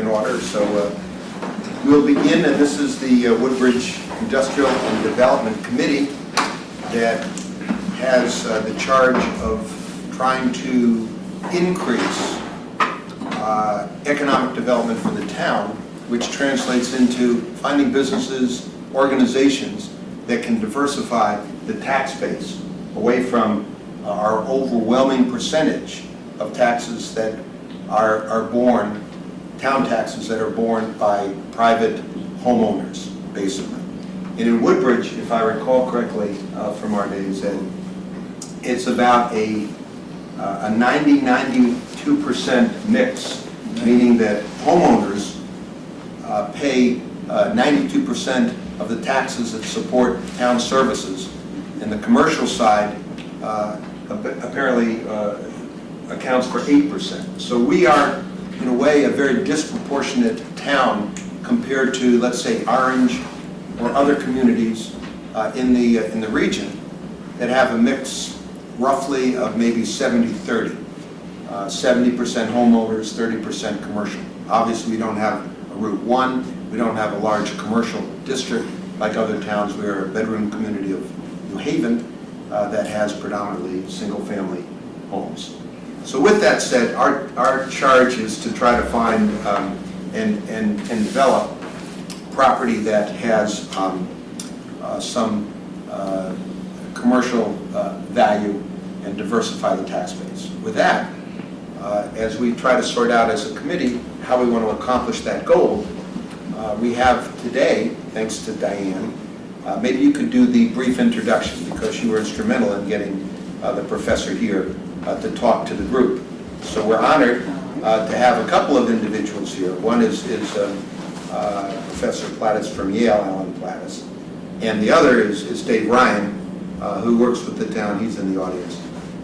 in order. So we'll begin, and this is the Woodbridge Industrial and Development Committee that has the charge of trying to increase economic development for the town, which translates into finding businesses, organizations that can diversify the tax base away from our overwhelming percentage of taxes that are borne, town taxes that are borne by private homeowners, basically. And in Woodbridge, if I recall correctly from our days, it's about a 92% mix, meaning that homeowners pay 92% of the taxes that support town services, and the commercial side apparently accounts for 8%. So we are, in a way, a very disproportionate town compared to, let's say, Orange or other communities in the region that have a mix roughly of maybe 70-30. 70% homeowners, 30% commercial. Obviously, we don't have a Route 1. We don't have a large commercial district like other towns. We are a bedroom community of New Haven that has predominantly single-family homes. So with that said, our charge is to try to find and develop property that has some commercial value and diversify the tax base. With that, as we try to sort out as a committee how we want to accomplish that goal, we have today, thanks to Diane, maybe you could do the brief introduction because you were instrumental in getting the professor here to talk to the group. So we're honored to have a couple of individuals here. One is Professor Plattus from Yale, Alan Plattus, and the other is Dave Ryan, who works with the town. He's in the audience,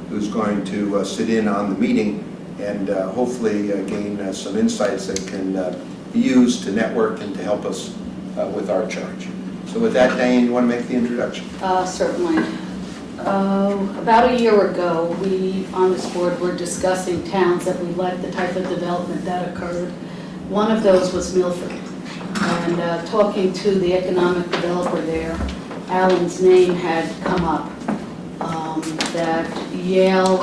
who's going to sit in on the meeting and hopefully gain some insights that can be used to network and to help us with our charge. So with that, Diane, you want to make the introduction? Certainly. About a year ago, we on this board were discussing towns that we liked, the type of development that occurred. One of those was Milford. And talking to the economic developer there, Alan's name had come up. That Yale,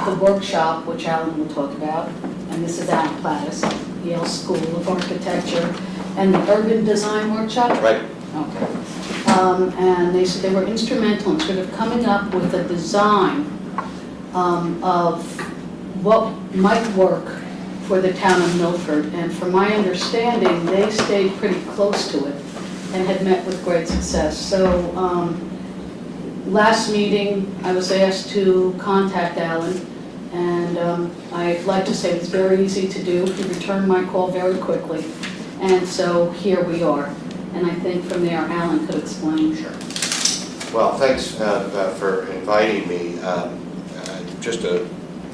the workshop, which Alan will talk about, and this is Alan Plattus, Yale School of Architecture, and the Urban Design Workshop. Right. Okay. And they said they were instrumental in sort of coming up with a design of what might work for the town of Milford. And from my understanding, they stayed pretty close to it and had met with great success. So last meeting, I was asked to contact Alan, and I'd like to say it's very easy to do. He returned my call very quickly, and so here we are. And I think from there, Alan could explain. Sure. Well, thanks for inviting me. Just a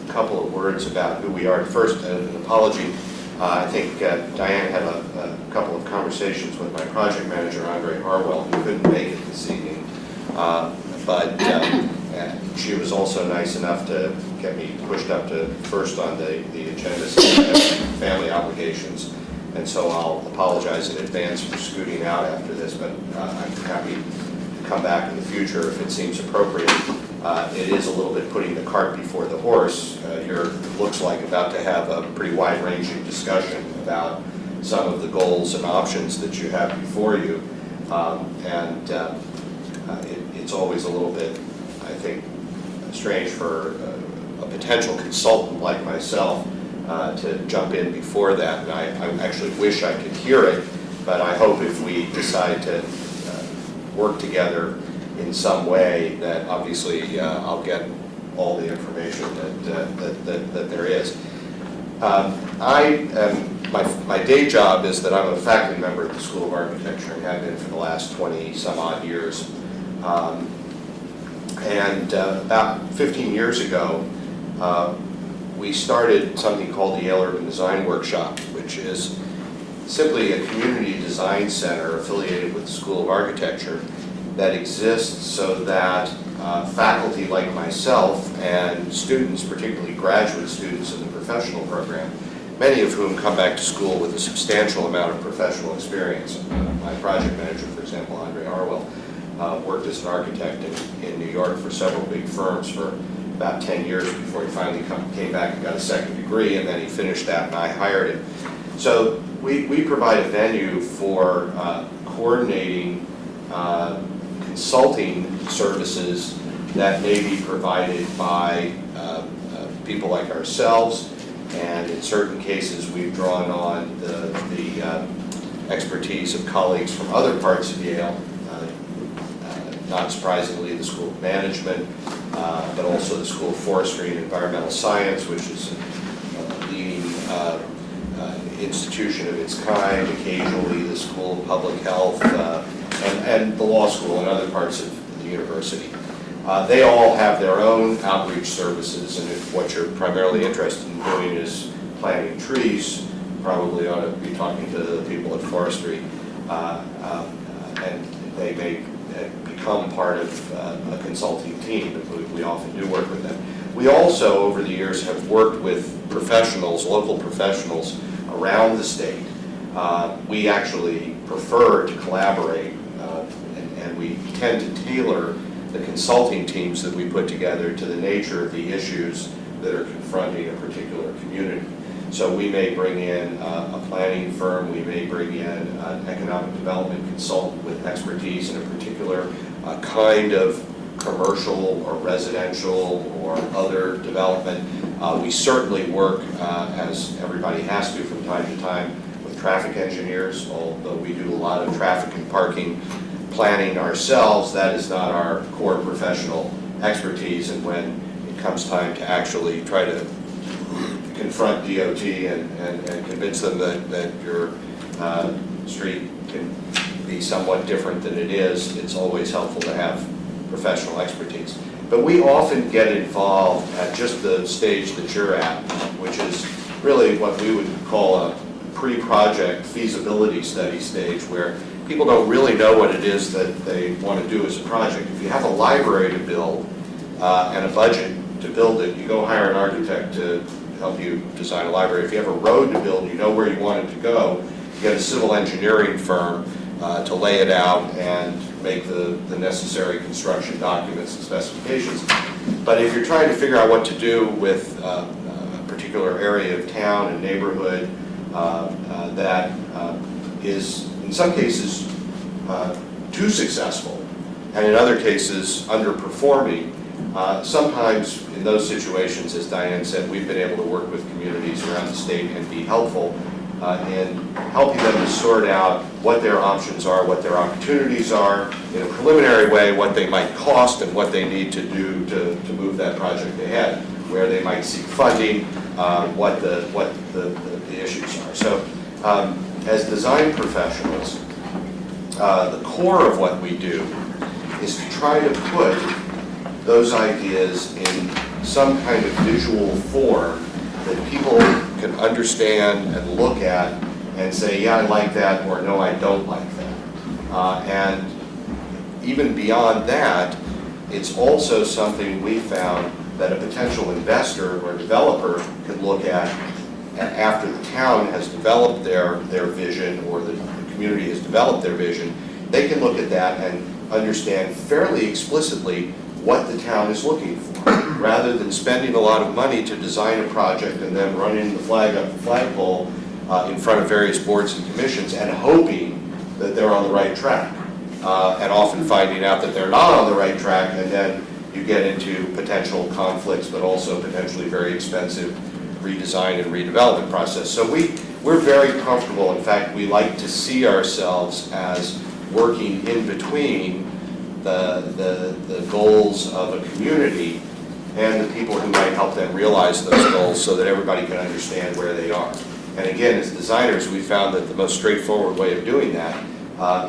couple of words about who we are. First, an apology. I think Diane had a couple of conversations with my project manager, Andre Harwell, who couldn't make it this evening. But she was also nice enough to get me pushed up to first on the agenda, family obligations. And so I'll apologize in advance for scooting out after this, but I'm happy to come back in the future if it seems appropriate. It is a little bit putting the cart before the horse. You're, looks like, about to have a pretty wide-ranging discussion about some of the goals and options that you have before you. It's always a little bit, I think, strange for a potential consultant like myself to jump in before that. And I actually wish I could hear it, but I hope if we decide to work together in some way that obviously I'll get all the information that there is. My day job is that I'm a faculty member at the School of Architecture and have been for the last 20 some odd years. About 15 years ago, we started something called the Yale Urban Design Workshop, which is simply a community design center affiliated with the School of Architecture that exists so that faculty like myself and students, particularly graduate students in the professional program, many of whom come back to school with a substantial amount of professional experience. My project manager, for example, Andre Harwell, worked as an architect in New York for several big firms for about 10 years before he finally came back and got a second degree, and then he finished that and I hired him. So we provide a venue for coordinating consulting services that may be provided by people like ourselves, and in certain cases we've drawn on the expertise of colleagues from other parts of Yale, not surprisingly the School of Management, but also the School of Forestry and Environmental Science, which is a leading institution of its kind, occasionally the School of Public Health, and the law school and other parts of the university. They all have their own outreach services, and if what you're primarily interested in doing is planting trees, probably ought to be talking to the people at forestry, and they may become part of a consulting team. We often do work with them. We also, over the years, have worked with professionals, local professionals around the state. We actually prefer to collaborate, and we tend to tailor the consulting teams that we put together to the nature of the issues that are confronting a particular community. So we may bring in a planning firm, we may bring in an economic development consultant with expertise in a particular kind of commercial or residential or other development. We certainly work, as everybody has to from time to time, with traffic engineers, although we do a lot of traffic and parking planning ourselves. That is not our core professional expertise, and when it comes time to actually try to confront DOT and convince them that your street can be somewhat different than it is, it's always helpful to have professional expertise. But we often get involved at just the stage that you're at, which is really what we would call a pre-project feasibility study stage, where people don't really know what it is that they want to do as a project. If you have a library to build and a budget to build it, you go hire an architect to help you design a library. If you have a road to build, you know where you want it to go, you get a civil engineering firm to lay it out and make the necessary construction documents and specifications. But if you're trying to figure out what to do with a particular area of town and neighborhood that is, in some cases, too successful, and in other cases, underperforming, sometimes in those situations, as Diane said, we've been able to work with communities around the state and be helpful in helping them to sort out what their options are, what their opportunities are, in a preliminary way, what they might cost and what they need to do to move that project ahead, where they might seek funding, what the issues are. So as design professionals, the core of what we do is to try to put those ideas in some kind of visual form that people can understand and look at and say, yeah, I like that, or no, I don't like that. And even beyond that, it's also something we found that a potential investor or developer can look at after the town has developed their vision, or the community has developed their vision. They can look at that and understand fairly explicitly what the town is looking for, rather than spending a lot of money to design a project and then running the flag up the flagpole in front of various boards and commissions and hoping that they're on the right track, and often finding out that they're not on the right track, and then you get into potential conflicts, but also potentially very expensive redesign and redevelopment process. So we're very comfortable. In fact, we like to see ourselves as working in between the goals of a community and the people who might help them realize those goals, so that everybody can understand where they are. And again, as designers, we found that the most straightforward way of doing that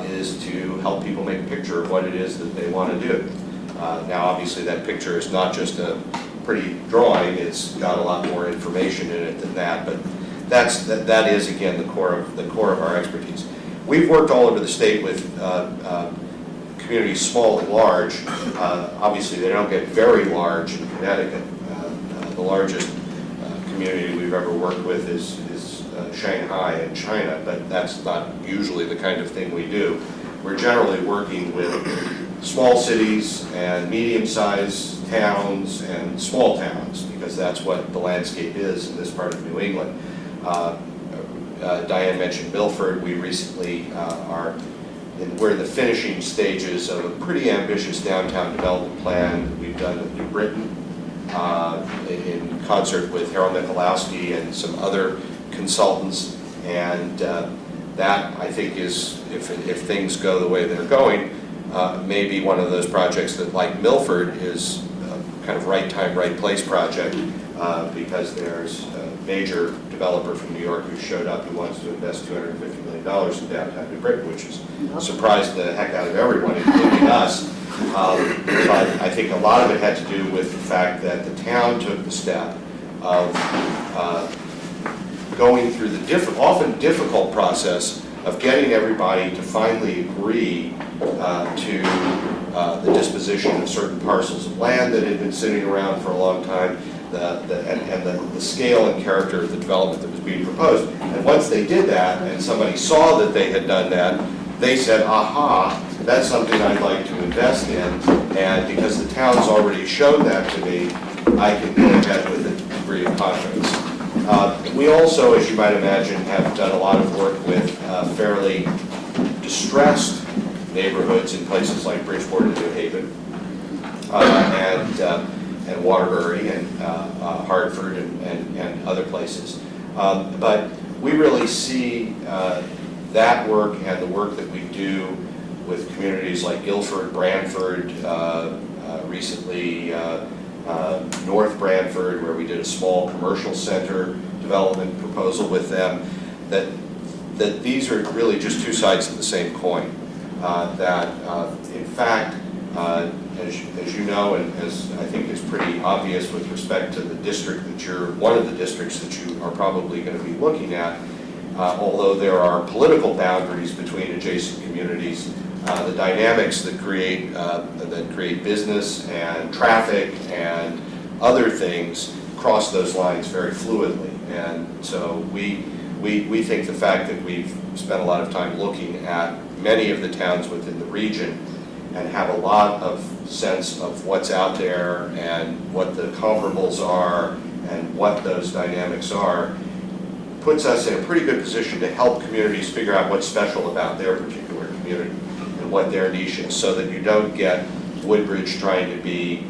is to help people make a picture of what it is that they want to do. Now, obviously, that picture is not just a pretty drawing; it's got a lot more information in it than that. But that is again the core of our expertise. We've worked all over the state with communities small and large. Obviously, they don't get very large in Connecticut. The largest community we've ever worked with is Shanghai and China, but that's not usually the kind of thing we do. We're generally working with small cities and medium-sized towns and small towns, because that's what the landscape is in this part of New England. Diane mentioned Milford. We recently we're in the finishing stages of a pretty ambitious downtown development plan that we've done with New Britain in concert with Harold Michalowski and some other consultants. And that, I think, is, if things go the way they're going, may be one of those projects that, like Milford, is a kind of right time, right place project, because there's a major developer from New York who showed up who wants to invest $250 million in downtown New Britain, which has surprised the heck out of everyone, including us. But I think a lot of it had to do with the fact that the town took the step of going through the often difficult process of getting everybody to finally agree to the disposition of certain parcels of land that had been sitting around for a long time, and the scale and character of the development that was being proposed. And once they did that, and somebody saw that they had done that, they said, aha, that's something I'd like to invest in, and because the town's already shown that to me, I can go ahead with a degree of confidence. We also, as you might imagine, have done a lot of work with fairly distressed neighborhoods in places like Bridgeport and New Haven, and Waterbury and Hartford and other places. But we really see that work and the work that we do with communities like Guilford, Branford, recently North Branford, where we did a small commercial center development proposal with them, that these are really just two sides of the same coin. In fact, as you know, and as I think is pretty obvious with respect to the district that one of the districts that you are probably going to be looking at, although there are political boundaries between adjacent communities, the dynamics that create business and traffic and other things cross those lines very fluidly. And so we think the fact that we've spent a lot of time looking at many of the towns within the region and have a lot of sense of what's out there and what the comparables are and what those dynamics are, puts us in a pretty good position to help communities figure out what's special about their particular community and what their niche is, so that you don't get Woodbridge trying to be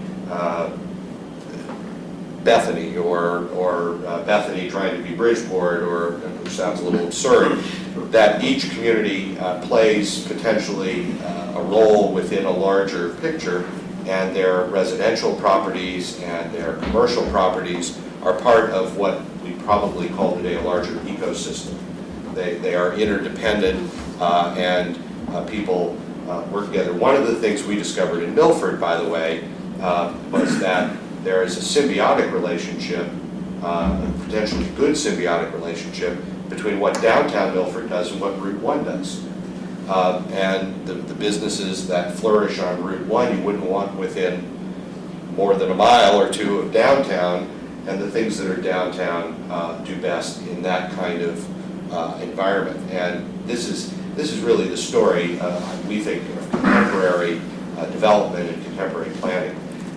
Bethany or Bethany trying to be Bridgeport, which sounds a little absurd, that each community plays potentially a role within a larger picture, and their residential properties and their commercial properties are part of what we probably call today a larger ecosystem. They are interdependent, and people work together. One of the things we discovered in Milford, by the way, was that there is a symbiotic relationship, a potentially good symbiotic relationship, between what downtown Milford does and what Route 1 does. And the businesses that flourish on Route 1 you wouldn't want within more than a mile or two of downtown, and the things that are downtown do best in that kind of environment. And this is really the story, we think, of contemporary development and contemporary planning.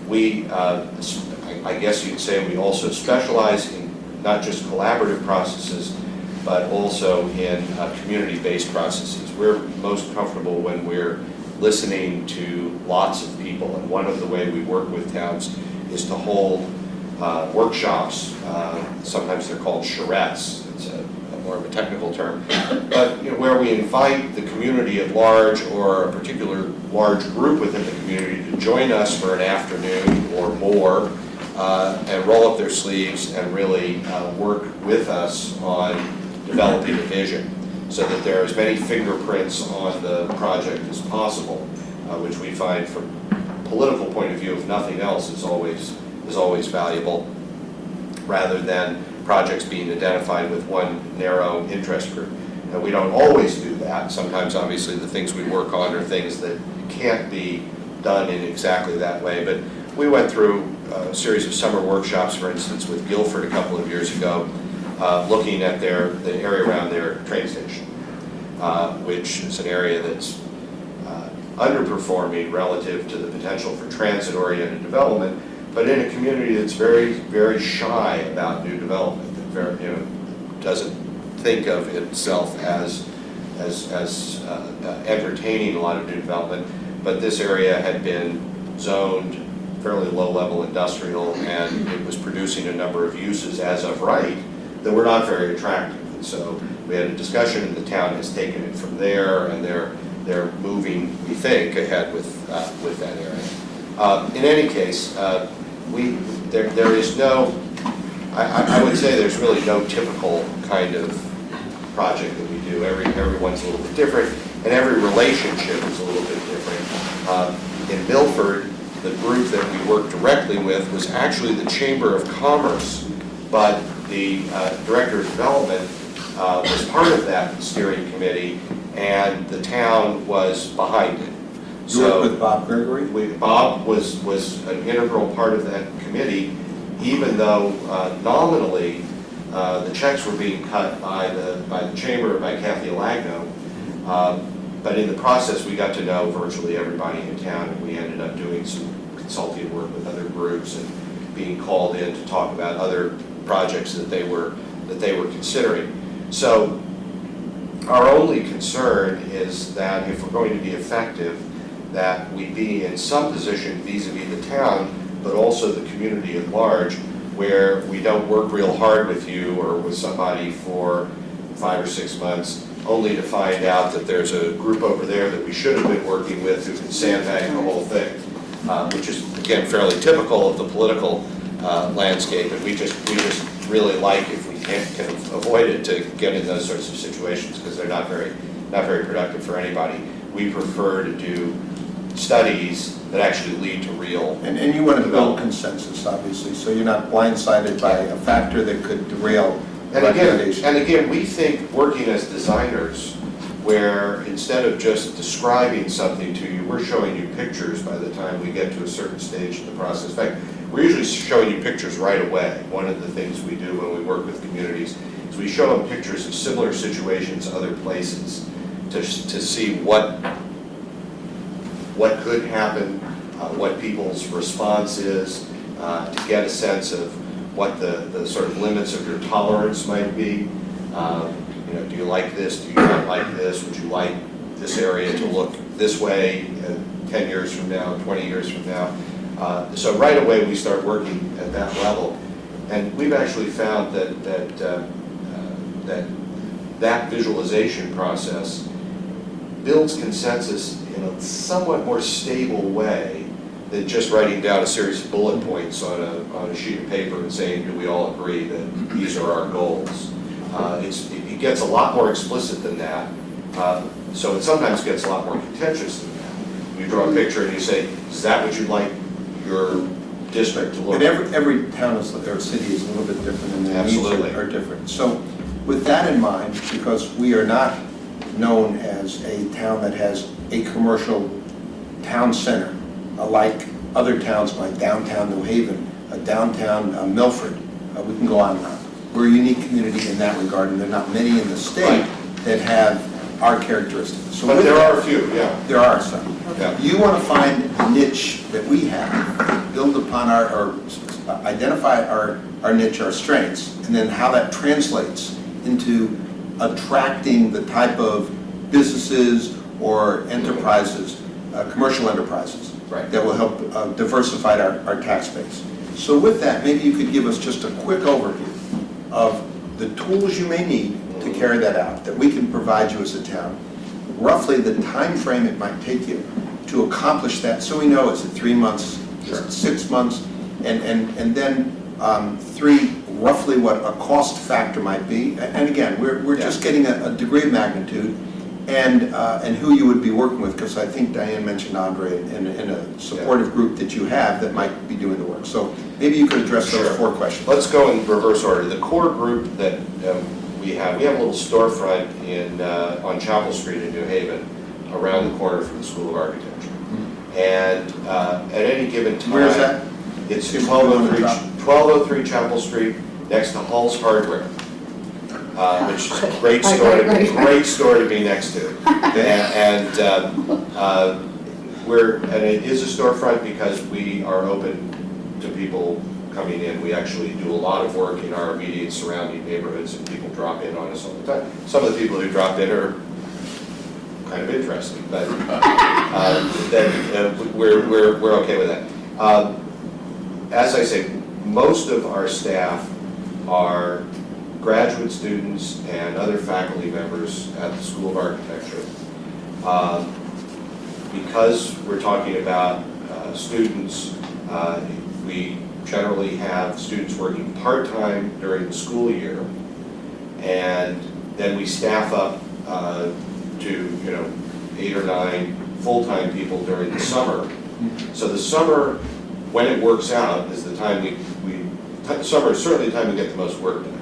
We, I guess you'd say, we also specialize in not just collaborative processes, but also in community-based processes. We're most comfortable when we're listening to lots of people, and one of the ways we work with towns is to hold workshops. Sometimes they're called charrettes. It's a more of a technical term, but where we invite the community at large, or a particular large group within the community, to join us for an afternoon or more, and roll up their sleeves and really work with us on developing a vision, so that there are as many fingerprints on the project as possible, which we find, from a political point of view, if nothing else, is always valuable, rather than projects being identified with one narrow interest group. And we don't always do that. Sometimes, obviously, the things we work on are things that can't be done in exactly that way. But we went through a series of summer workshops, for instance, with Guilford a couple of years ago, looking at the area around their train station, which is an area that's underperforming relative to the potential for transit-oriented development, but in a community that's very, very shy about new development, that doesn't think of itself as entertaining a lot of new development. But this area had been zoned fairly low-level industrial, and it was producing a number of uses as of right that were not very attractive. And so we had a discussion, and the town has taken it from there, and they're moving, we think, ahead with that area. In any case, there is no, I would say there's really no typical kind of project that we do. Everyone's a little bit different, and every relationship is a little bit different. In Milford, the group that we worked directly with was actually the Chamber of Commerce, but the Director of Development was part of that steering committee, and the town was behind it. You worked with Bob Gregory? Bob was an integral part of that committee, even though nominally the checks were being cut by the Chamber, by Kathy Alagno. But in the process, we got to know virtually everybody in town, and we ended up doing some consulting work with other groups and being called in to talk about other projects that they were considering. So our only concern is that if we're going to be effective, that we be in some position vis-a-vis the town, but also the community at large, where we don't work real hard with you or with somebody for 5 or 6 months, only to find out that there's a group over there that we should have been working with who can sandbag the whole thing, which is, again, fairly typical of the political landscape. And we just really like, if we can avoid it, to get in those sorts of situations, because they're not very productive for anybody. We prefer to do studies that actually lead to real And you want to build consensus, obviously, so you're not blindsided by a factor that could derail recommendations. And again, we think working as designers, where instead of just describing something to you, we're showing you pictures by the time we get to a certain stage in the process. In fact, we're usually showing you pictures right away. One of the things we do when we work with communities is we show them pictures of similar situations other places to see what could happen, what people's response is, to get a sense of what the sort of limits of your tolerance might be. Do you like this? Do you not like this? Would you like this area to look this way 10 years from now, 20 years from now? So right away we start working at that level, and we've actually found that visualization process builds consensus in a somewhat more stable way than just writing down a series of bullet points on a sheet of paper and saying, do we all agree that these are our goals? It gets a lot more explicit than that, so it sometimes gets a lot more contentious than that. You draw a picture and you say, is that what you'd like your district to look But like? every town or city is a little bit different, and their needs Absolutely. are different. So with that in mind, because we are not known as a town that has a commercial town center, like other towns like downtown New Haven, downtown Milford, we can go on and on. We're a unique community in that regard, and there are not many in the state that have our characteristics. So But with there that, are a few, yeah. there are some. Yeah. You want to find a niche that we have, build upon or identify our niche, our strengths, and then how that translates into attracting the type of businesses or enterprises, commercial enterprises, Right. that will help diversify our tax base. So with that, maybe you could give us just a quick overview of the tools you may need to carry that out, that we can provide you as a town, roughly the time frame it might take you to accomplish that, so we know, is it 3 months, is it 6 months, and then roughly what a cost factor might be. And again, we're just getting a degree of magnitude, and who you would be working with, because I think Diane mentioned Andre in a supportive group that you have that might be doing the work. So maybe you could address those 4 questions. Let's go in reverse order. The core group that we have a little storefront on Chapel Street in New Haven, around the corner from the School of Architecture. And at any given time, Where is that? It's 1203 Chapel Street, next to Hall's Hardware. which is a great store, great store to be next to. And it is a storefront because we are open to people coming in. We actually do a lot of work in our immediate surrounding neighborhoods, and people drop in on us all the time. Some of the people who drop in are kind of interesting, but we're okay with that. As I say, most of our staff are graduate students and other faculty members at the School of Architecture. Because we're talking about students, we generally have students working part-time during the school year, and then we staff up to 8 or 9 full-time people during the summer. So the summer, when it works out, is the time summer is certainly the time we get the most work done.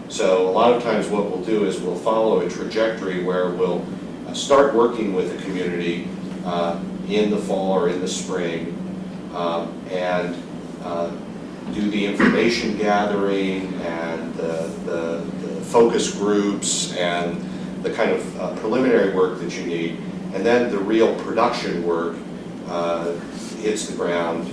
So a lot of times what we'll do is we'll follow a trajectory where we'll start working with the community in the fall or in the spring, and do the information gathering and the focus groups and the kind of preliminary work that you need. And then the real production work hits the ground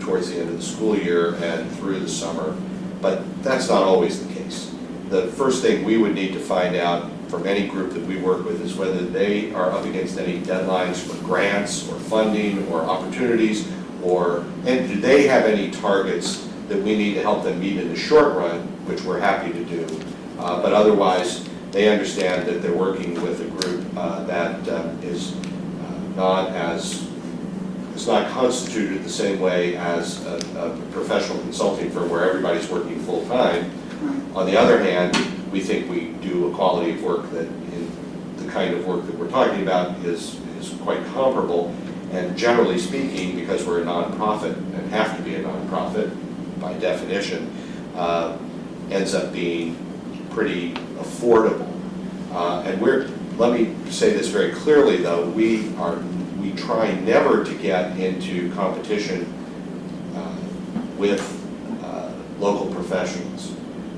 towards the end of the school year and through the summer. But that's not always the case. The first thing we would need to find out from any group that we work with is whether they are up against any deadlines for grants or funding or opportunities, and do they have any targets that we need to help them meet in the short run, which we're happy to do. But otherwise, they understand that they're working with a group that is not constituted the same way as a professional consulting firm where everybody's working full time. On the other hand, we think we do a quality of work that, in the kind of work that we're talking about, is quite comparable. And generally speaking, because we're a nonprofit and have to be a nonprofit by definition, ends up being pretty affordable. And let me say this very clearly, though, we try never to get into competition with local professionals.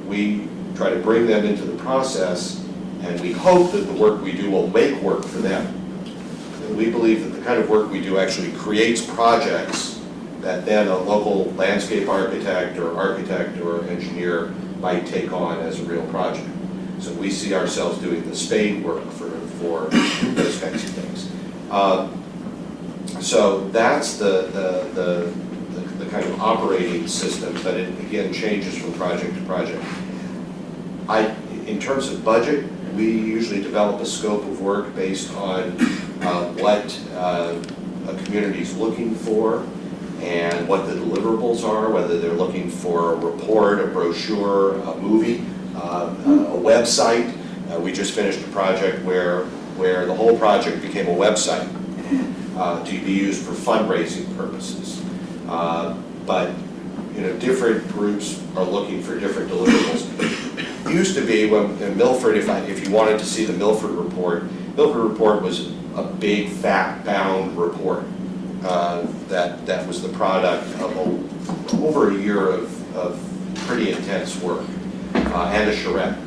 We try to bring them into the process, and we hope that the work we do will make work for them. And we believe that the kind of work we do actually creates projects that then a local landscape architect or engineer might take on as a real project. So we see ourselves doing the spade work for those kinds of things. So that's the kind of operating system, but it again changes from project to project. In terms of budget, we usually develop a scope of work based on what a community is looking for and what the deliverables are, whether they're looking for a report, a brochure, a movie, a website. We just finished a project where the whole project became a website to be used for fundraising purposes. But different groups are looking for different deliverables. It used to be when in Milford, if you wanted to see the Milford report was a big fat bound report that was the product of over a year of pretty intense work and a charrette.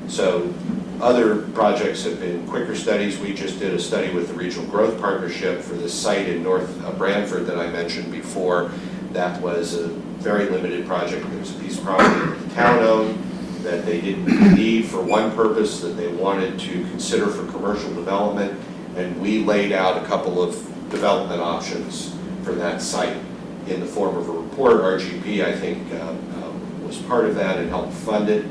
So other projects have been quicker studies. We just did a study with the Regional Growth Partnership for this site in North Branford that I mentioned before. That was a very limited project. It was a piece of property that the town owned that they didn't need for one purpose, that they wanted to consider for commercial development. And we laid out a couple of development options for that site in the form of a report. RGP, I think, was part of that and helped fund it.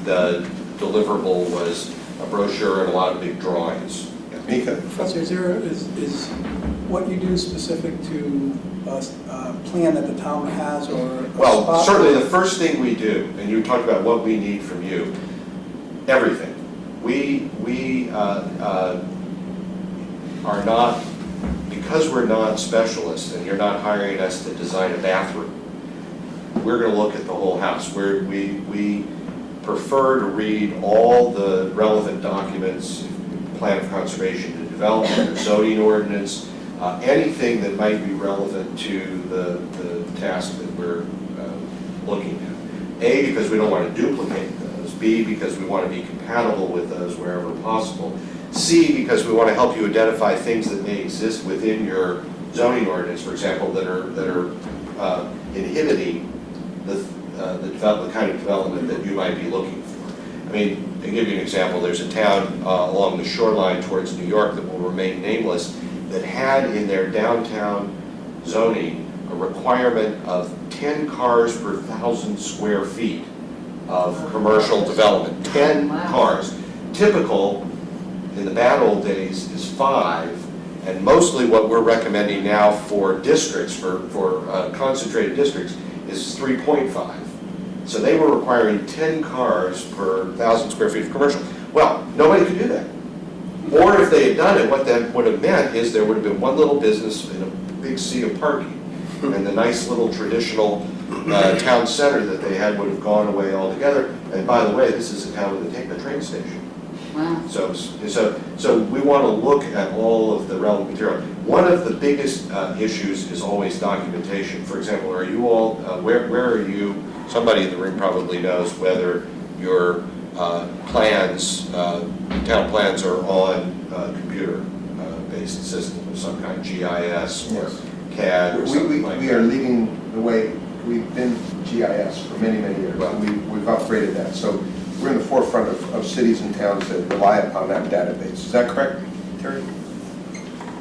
The deliverable was a brochure and a lot of big drawings. Mika? Professor, is what you do specific to a plan that the town has or a Well, spot? certainly the first thing we do, and you talked about what we need from you, everything. We are not, because we're not specialists and you're not hiring us to design a bathroom, we're going to look at the whole house. We prefer to read all the relevant documents, plan of conservation and development, the zoning ordinance, anything that might be relevant to the task that we're looking at. A, because we don't want to duplicate those. B, because we want to be compatible with those wherever possible. C, because we want to help you identify things that may exist within your zoning ordinance, for example, that are inhibiting the kind of development that you might be looking for. I mean, to give you an example, there's a town along the shoreline towards New York that will remain nameless that had in their downtown zoning a requirement of 10 cars per 1,000 square feet of commercial development. 10 cars. Typical in the bad old days is 5, and mostly what we're recommending now for districts, for concentrated districts, is 3.5. So they were requiring 10 cars per 1,000 square feet of commercial. Well, nobody could do that. Or if they had done it, what that would have meant is there would have been one little business in a big sea of parking. And the nice little traditional town center that they had would have gone away altogether. And by the way, this is a town with a train station. Wow. So we want to look at all of the relevant material. One of the biggest issues is always documentation. For example, are you all, where are you, somebody in the room probably knows whether your plans, town plans are on computer-based system of some kind, GIS or Yes. CAD or something like that. We are leading the way. We've been GIS for many, many years. Well, We've upgraded that. So we're in the forefront of cities and towns that rely upon that database. Is that correct, Terry?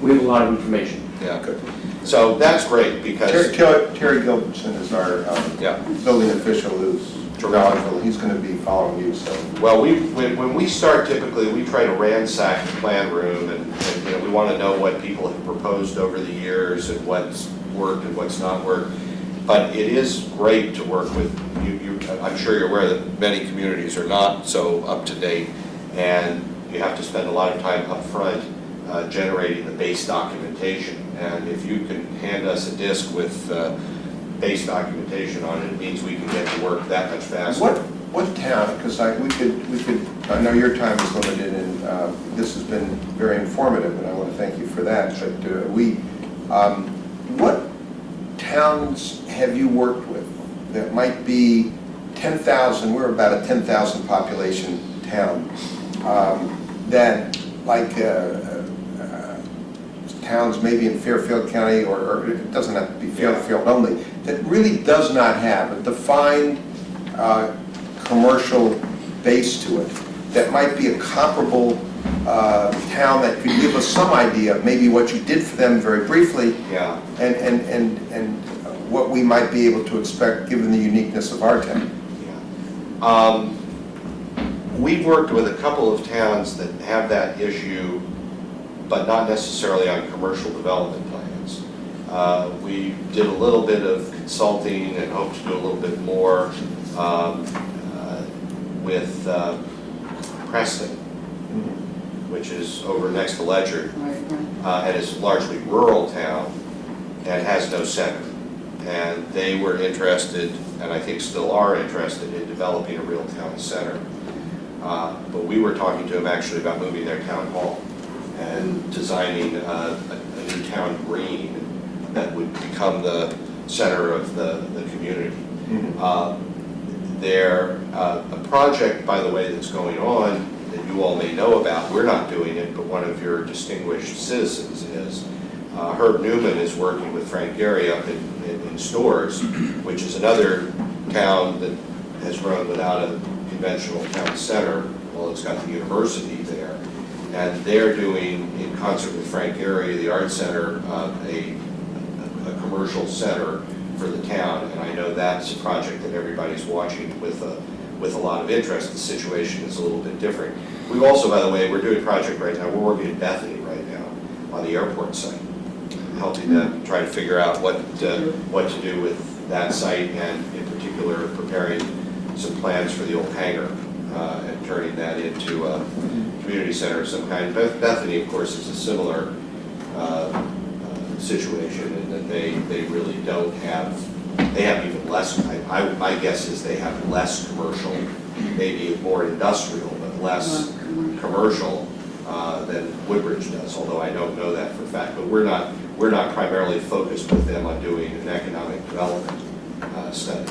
We have a lot of information. Yeah, good. So that's great because, Terry Gilbertson is our yeah. building official who's knowledgeable. He's going to be following you, so. Well, when we start, typically, we try to ransack the plan room, and you know, we want to know what people have proposed over the years and what's worked and what's not worked. But it is great to work with you. I'm sure you're aware that many communities are not so up to date, and you have to spend a lot of time up front generating the base documentation. And if you can hand us a disk with base documentation on it, it means we can get to work that much faster. What town? Because we could. I know your time is limited, and this has been very informative, and I want to thank you for that. But what towns have you worked with that might be 10,000? We're about a 10,000 population town. That like towns maybe in Fairfield County, or it doesn't have to be Fairfield only, that really does not have a defined commercial base to it, that might be a comparable town that could give us some idea of maybe what you did for them very briefly, Yeah. and what we might be able to expect given the uniqueness of our town. Yeah. We've worked with a couple of towns that have that issue, but not necessarily on commercial development plans. We did a little bit of consulting and hope to do a little bit more with Preston, which is over next to Ledger, and is a largely rural town and has no center. And they were interested, and I think still are interested, in developing a real town center. But we were talking to them actually about moving their town hall and designing a new town green that would become the center of the community. A project, by the way, that's going on that you all may know about, we're not doing it, but one of your distinguished citizens is. Herb Newman is working with Frank Gehry up in Storrs, which is another town that has grown without a conventional town center. Well, it's got the university there. And they're doing, in concert with Frank Gehry, the Art Center, a commercial center for the town. And I know that's a project that everybody's watching with a lot of interest. The situation is a little bit different. We've also, by the way, we're doing a project right now. We're working in Bethany right now on the airport site, helping them try to figure out what to do with that site, and in particular preparing some plans for the old hangar and turning that into a community center of some kind. Bethany, of course, is a similar situation in that they really don't have, they have even less, my guess is they have less commercial, maybe more industrial, but less commercial than Woodbridge does, although I don't know that for a fact. But we're not primarily focused with them on doing an economic development study.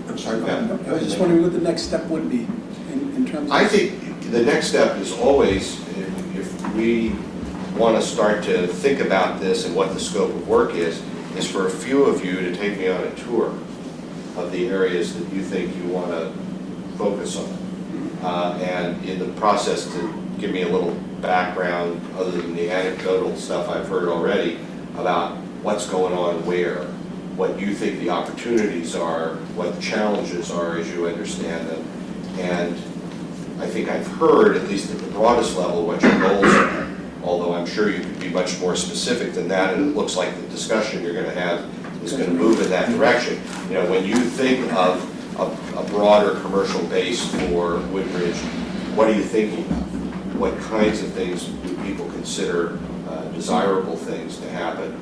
I'm sorry, go ahead. I was just wondering what the next step would be in terms of... I think the next step is always, if we want to start to think about this and what the scope of work is for a few of you to take me on a tour of the areas that you think you want to focus on. And in the process to give me a little background, other than the anecdotal stuff I've heard already, about what's going on where, what you think the opportunities are, what the challenges are as you understand them. And I think I've heard, at least at the broadest level, what your goals are, although I'm sure you could be much more specific than that, and it looks like the discussion you're going to have is going to move in that direction. You know, when you think of a broader commercial base for Woodbridge, what are you thinking of? What kinds of things do people consider desirable things to happen?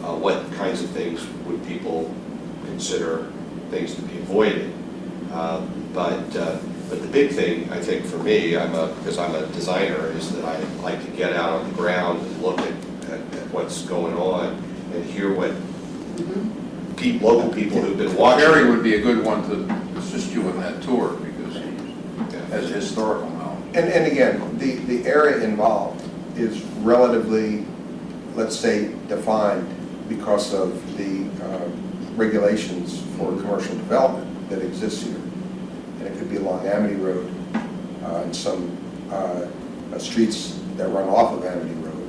What kinds of things would people consider things to be avoided? But the big thing, I think, for me, because I'm a designer, is that I like to get out on the ground and look at what's going on and hear what local people who've been watching. Harry would be a good one to assist you in that tour because he has historical knowledge. And again, the area involved is relatively, let's say, defined because of the regulations for commercial development that exists here. And it could be along Amity Road and some streets that run off of Amity Road,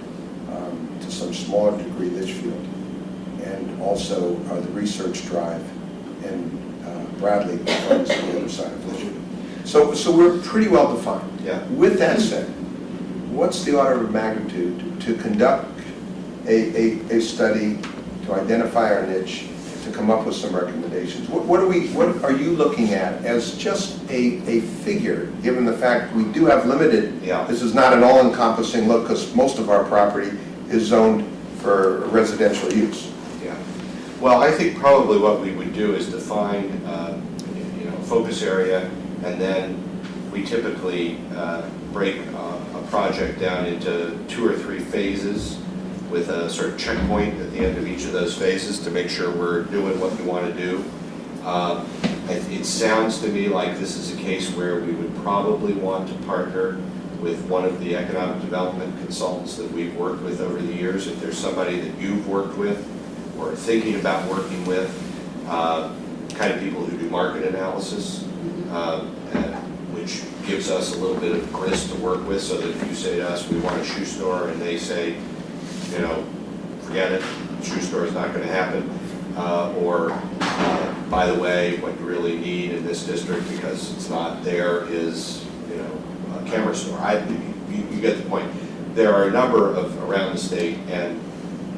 to some smaller degree Litchfield, and also the Research Drive and Bradley runs to the other side of Litchfield. So we're pretty well defined. Yeah. With that said, what's the order of magnitude to conduct a study, to identify our niche, to come up with some recommendations? What are you looking at as just a figure, given the fact we do have limited, this is not an all-encompassing look, because most of our property is zoned for residential use. Yeah. Well, I think probably what we would do is define, focus area, and then we typically break a project down into 2 or 3 phases with a sort of checkpoint at the end of each of those phases to make sure we're doing what we want to do. It sounds to me like this is a case where we would probably want to partner with one of the economic development consultants that we've worked with over the years. If there's somebody that you've worked with or are thinking about working with, kind of people who do market analysis, which gives us a little bit of grist to work with, so that if you say to us, we want a shoe store, and they say, forget it, shoe store is not going to happen, or by the way, what you really need in this district, because it's not there, is a camera store. You get the point. There are a number of around the state and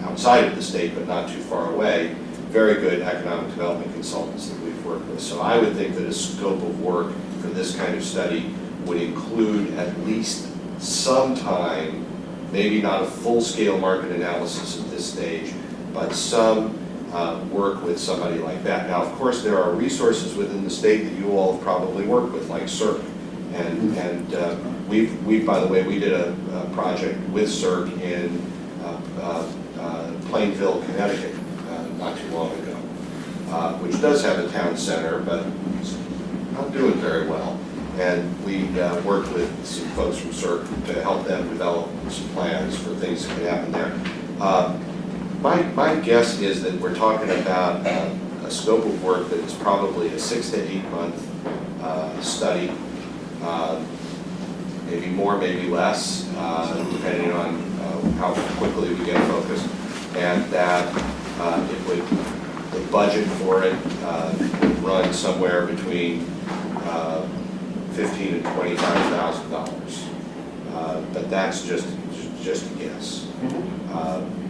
outside of the state, but not too far away, very good economic development consultants that we've worked with. So I would think that a scope of work for this kind of study would include at least some time, maybe not a full-scale market analysis at this stage, but some work with somebody like that. Now, of course, there are resources within the state that you all have probably worked with, like CERC. And we, by the way, we did a project with CERC in Plainville, Connecticut, not too long ago, which does have a town center, but it's not doing very well. And we worked with some folks from CERC to help them develop some plans for things that could happen there. My guess is that we're talking about a scope of work that is probably a 6 to 8 month study, maybe more, maybe less, depending on how quickly we get focused, and that the budget for it would run somewhere between $15,000 and $25,000, but that's just a guess.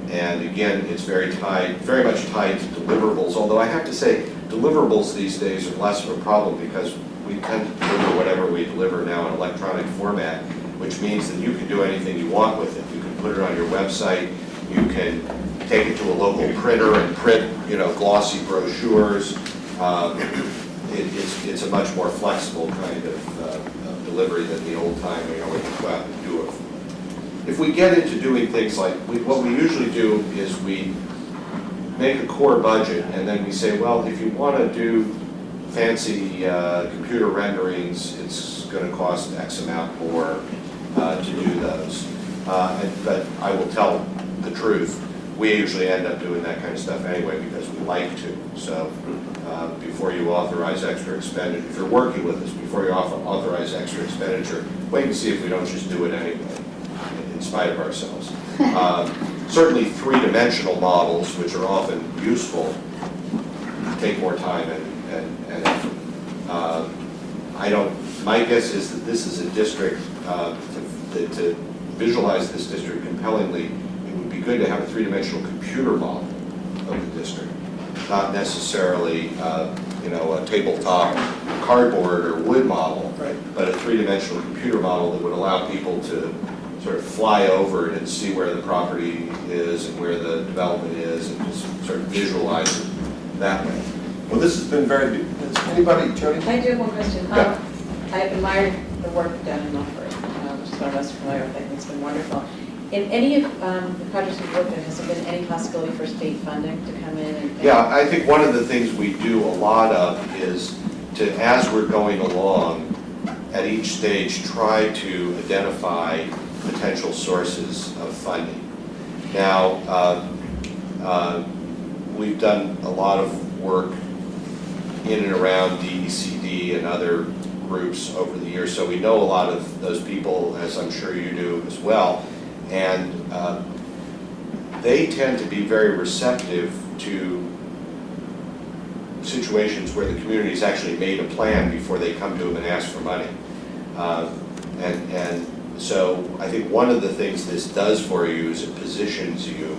And again, it's very much tied to deliverables. Although I have to say, deliverables these days are less of a problem because we tend to deliver whatever we deliver now in electronic format, which means that you can do anything you want with it. You can put it on your website. You can take it to a local printer and print, glossy brochures. It's a much more flexible kind of delivery than the old time, you know, where you go out and do it. If we get into doing things like, what we usually do is we make a core budget, and then we say, well, if you want to do fancy computer renderings, it's going to cost X amount more to do those. But I will tell the truth, we usually end up doing that kind of stuff anyway because we like to. So before you authorize extra expenditure, if you're working with us, before you authorize extra expenditure, wait and see if we don't just do it anyway, in spite of ourselves. Certainly three-dimensional models, which are often useful, take more time and effort. My guess is that this is a district, to visualize this district compellingly, it would be good to have a three-dimensional computer model of the district, not necessarily a tabletop cardboard or wood model, Right. but a three-dimensional computer model that would allow people to sort of fly over it and see where the property is and where the development is and just sort of visualize it that way. Well, this has been very, does anybody, Jody? I do have one question. Yeah. I admired the work done in Milford, which is what I was familiar with. I think it's been wonderful. In any of the projects you've worked on, has there been any possibility for state funding to come in? Yeah, I think one of the things we do a lot of is to, as we're going along, at each stage, try to identify potential sources of funding. Now, we've done a lot of work in and around DECD and other groups over the years, so we know a lot of those people, as I'm sure you do as well, and they tend to be very receptive to situations where the community's actually made a plan before they come to them and ask for money. And so I think one of the things this does for you is it positions you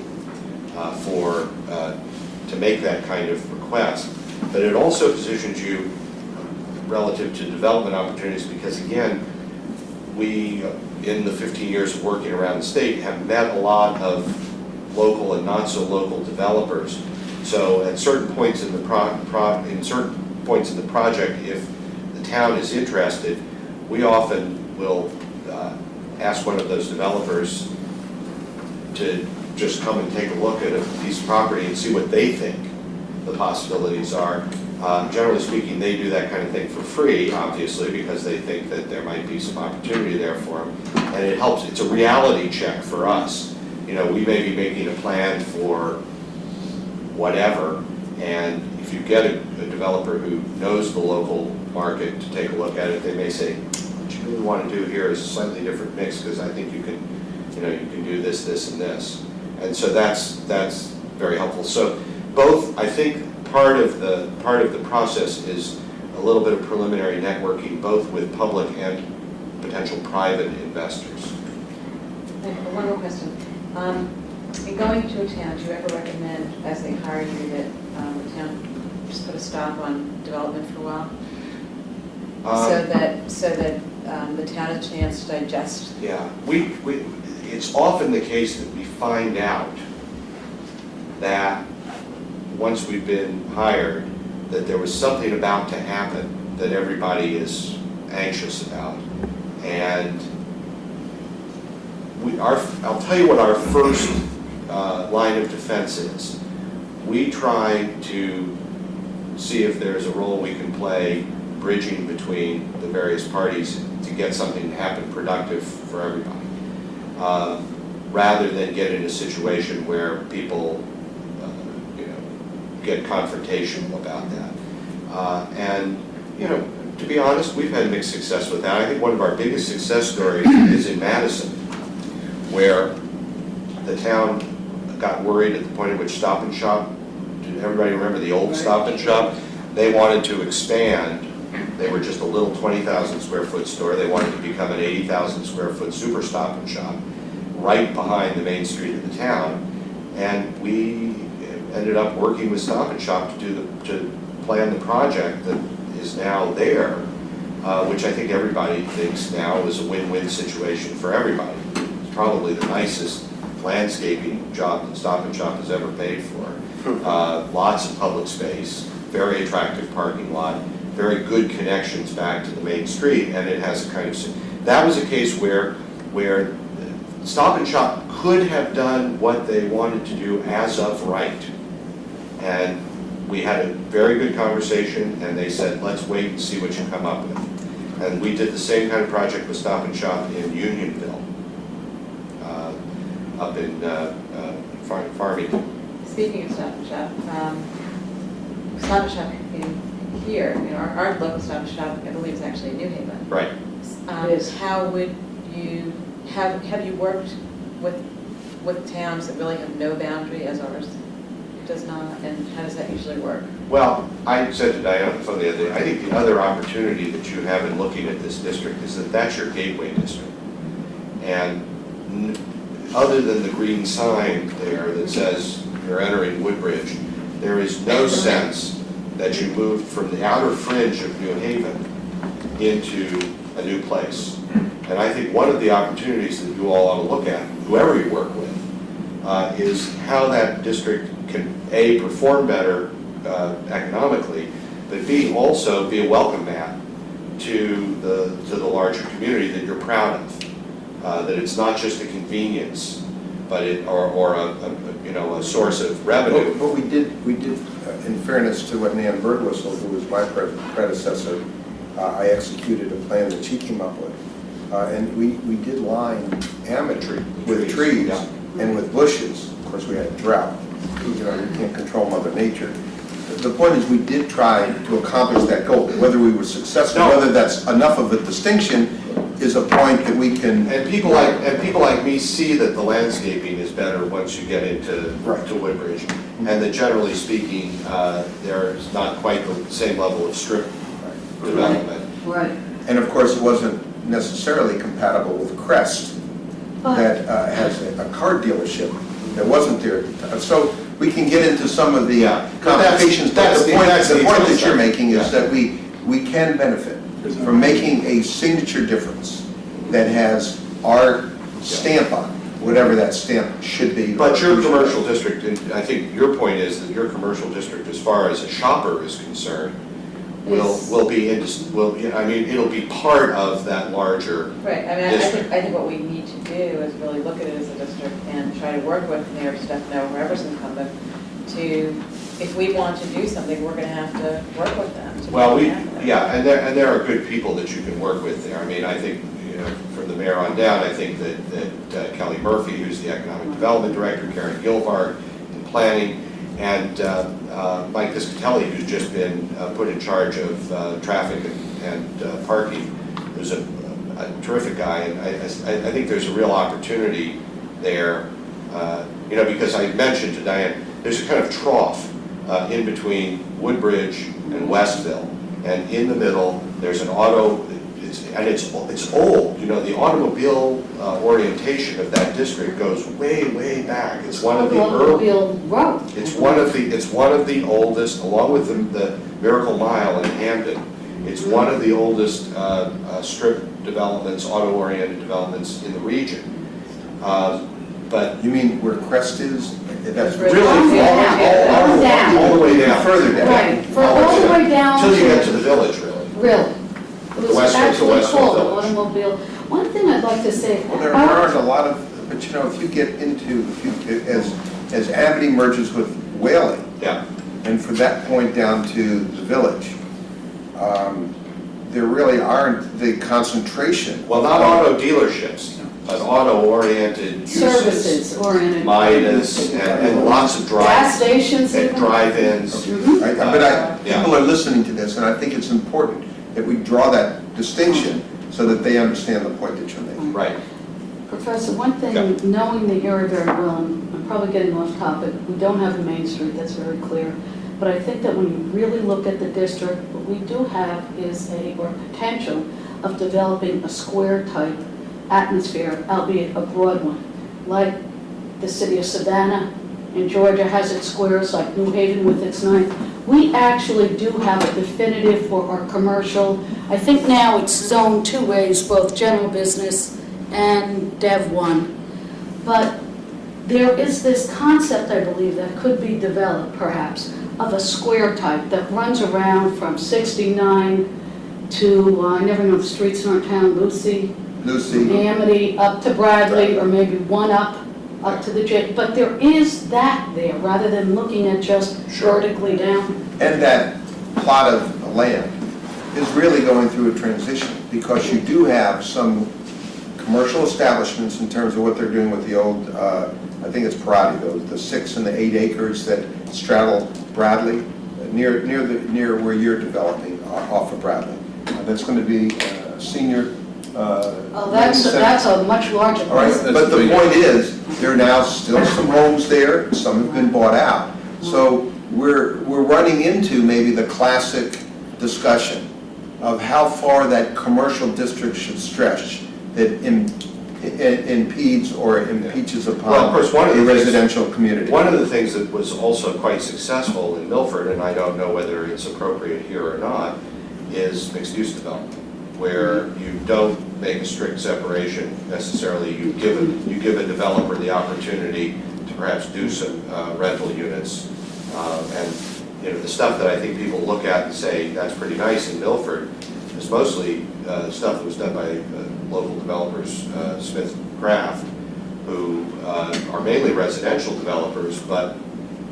to make that kind of request, but it also positions you relative to development opportunities because, again, we, in the 15 years of working around the state, have met a lot of local and not so local developers. So at certain points in the project, if the town is interested, we often will ask one of those developers to just come and take a look at a piece of property and see what they think the possibilities are. Generally speaking, they do that kind of thing for free, obviously, because they think that there might be some opportunity there for them. And it helps, it's a reality check for us. You know, we may be making a plan for whatever, and if you get a developer who knows the local market to take a look at it, they may say, what you really want to do here is a slightly different mix, because I think you can do this, this, and this. And so that's very helpful. So both, I think, part of the process is a little bit of preliminary networking, both with public and potential private investors. And one more question. In going to a town, do you ever recommend, as they hire you, that the town just put a stop on development for a while? So that the town has a chance to digest? Yeah, it's often the case that we find out that once we've been hired, that there was something about to happen that everybody is anxious about. And I'll tell you what our first line of defense is. We try to see if there's a role we can play bridging between the various parties to get something to happen productive for everybody. Rather than get in a situation where people get confrontational about that. And to be honest, we've had mixed success with that. I think one of our biggest success stories is in Madison, where the town got worried at the point at which Stop and Shop, did everybody remember the old Stop and Shop? They wanted to expand. They were just a little 20,000 square foot store. They wanted to become an 80,000 square foot super Stop and Shop right behind the main street of the town. And we ended up working with Stop and Shop to plan the project that is now there, which I think everybody thinks now is a win-win situation for everybody. It's probably the nicest landscaping job that Stop and Shop has ever paid for. Lots of public space, very attractive parking lot, very good connections back to the main street, and it has a kind of, that was a case where Stop and Shop could have done what they wanted to do as of right. And we had a very good conversation, and they said, let's wait and see what you come up with. And we did the same kind of project with Stop and Shop in Unionville, up in Farmington. Speaking of Stop and Shop, Stop and Shop in here, our local Stop and Shop, I believe, is actually in New Haven. Right. Yes. How would you, have you worked with towns that really have no boundary as ours does not, and how does that usually work? Well, I said to Diane on the phone the other day, I think the other opportunity that you have in looking at this district is that that's your gateway district. And other than the green sign there that says you're entering Woodbridge, there is no sense that you moved from the outer fringe of New Haven into a new place. And I think one of the opportunities that you all ought to look at, whoever you work with, is how that district can, A, perform better economically, but B, also be a welcome mat to the larger community that you're proud of. That it's not just a convenience, but or a source of revenue. But we did, in fairness to what Nan Birdwhistle, who was my predecessor, I executed a plan that she came up with. And we did line Ametree with trees Yeah. and with bushes. Of course, we had drought. You can't control Mother Nature. The point is, we did try to accomplish that goal. Whether we were successful, No. whether that's enough of a distinction, is a point that we can. And people like me see that the landscaping is better once you get into Right. to Woodbridge, and that generally speaking, there's not quite the same level of strip development. Right. And of course, it wasn't necessarily compatible with Crest, that has a car dealership that wasn't there. So we can get into some of the Yeah. complications, but That's the the- point that's the that expense you're side. making is Yeah. that we can benefit from making a signature difference that has our stamp on it, whatever that stamp should be. But your commercial district, and I think your point is that your commercial district, as far as a shopper is concerned, Yes. will be, it'll be part of that larger. Right, I mean, I District. think what we need to do is really look at it as a district and try to work with Mayor Stefano, whoever's incumbent, to, if we want to do something, we're gonna have to work with them to Well, make it happen. and there are good people that you can work with there. I mean, I think, from the mayor on down, I think that Kelly Murphy, who's the Economic Development Director, Karen Gilvard in planning, and Mike Piscatelli, who's just been put in charge of traffic and parking, who's a terrific guy. And I think there's a real opportunity there, because I mentioned to Diane, there's a kind of trough in between Woodbridge and Westville. And in the middle, there's an auto, it's old. The automobile orientation of that district goes way, way back. It's one of the Automobile road. It's one of the oldest, along with the Miracle Mile in Hamden. It's one of the oldest strip developments, auto-oriented developments in the region. But You mean where Crest is? That's really, All the way down. all the way down. Further down. Right, for all the way down Till you get to to, the village, really. really. It was Westfield to actually Westfield called the Village. automobile. One thing I'd like to say. Well, there aren't a lot of, but if you get into, as Amity merges with Whaley, Yeah. and from that point down to the village, there really aren't the concentration. Well, not auto dealerships, but auto-oriented uses. Services oriented. Midas and lots of Gas stations and even. drive-ins. Mhm. Yeah. People are listening to this, and I think it's important that we draw that distinction so that they understand the point that you're making. Right. Professor, one thing, Yeah. knowing the area very well, and I'm probably getting off topic, we don't have a Main Street, that's very clear. But I think that when you really look at the district, what we do have is or potential of developing a square type atmosphere, albeit a broad one. Like the city of Savannah in Georgia has its squares, like New Haven with its 9th. We actually do have a definitive for our commercial. I think now it's zone 2As, both general business and Dev 1. But there is this concept, I believe, that could be developed perhaps, of a square type that runs around from 69 to, I never know the streets in our town, Lucy, Amity, up to Bradley, or maybe one up to the J. But there is that there, rather than looking at just vertically down. And that plot of land is really going through a transition, because you do have some commercial establishments in terms of what they're doing with the old, I think it's Parati, the 6 and the 8 acres that straddle Bradley, near where you're developing off of Bradley. That's going to be senior. Oh, that's a much larger. All right, but the point is, there are now still some homes there, some have been bought out. So we're running into maybe the classic discussion of how far that commercial district should stretch that impedes or impeaches upon Well, of course, one of the a things- residential community. One of the things that was also quite successful in Milford, and I don't know whether it's appropriate here or not, is mixed-use development, where you don't make a strict separation necessarily. You give a developer the opportunity to perhaps do some rental units. And the stuff that I think people look at and say, that's pretty nice in Milford, is mostly stuff that was done by local developers, Smith Craft, who are mainly residential developers, but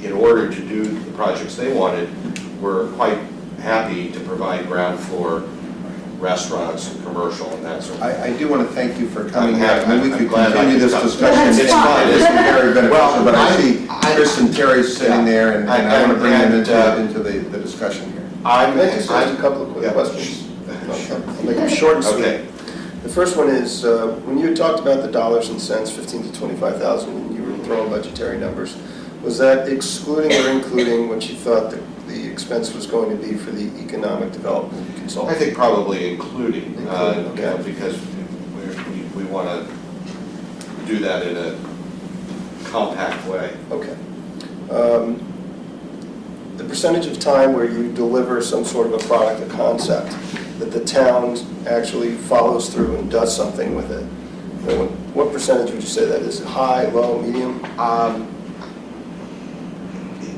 in order to do the projects they wanted, were quite happy to provide ground floor restaurants and commercial and that sort of thing. I do want to thank you for coming I'm here. happy- I mean, we I'm could glad I continue could this come. discussion. That's fine. It's been very beneficial, Well, but I see I- Chris and Terry sitting there, and I want to bring them and, into the discussion here. Can I just ask a couple of quick yeah. questions? I'll make them short and sweet. Okay. The first one is, when you had talked about the dollars and cents, 15 to 25,000, and you were throwing budgetary numbers, was that excluding or including what you thought the expense was going to be for the economic development I consultant? think probably including, Okay. because we want to do that in a compact way. Okay. The percentage of time where you deliver some sort of a product, a concept, that the town actually follows through and does something with it, what percentage would you say that is? High, low, medium?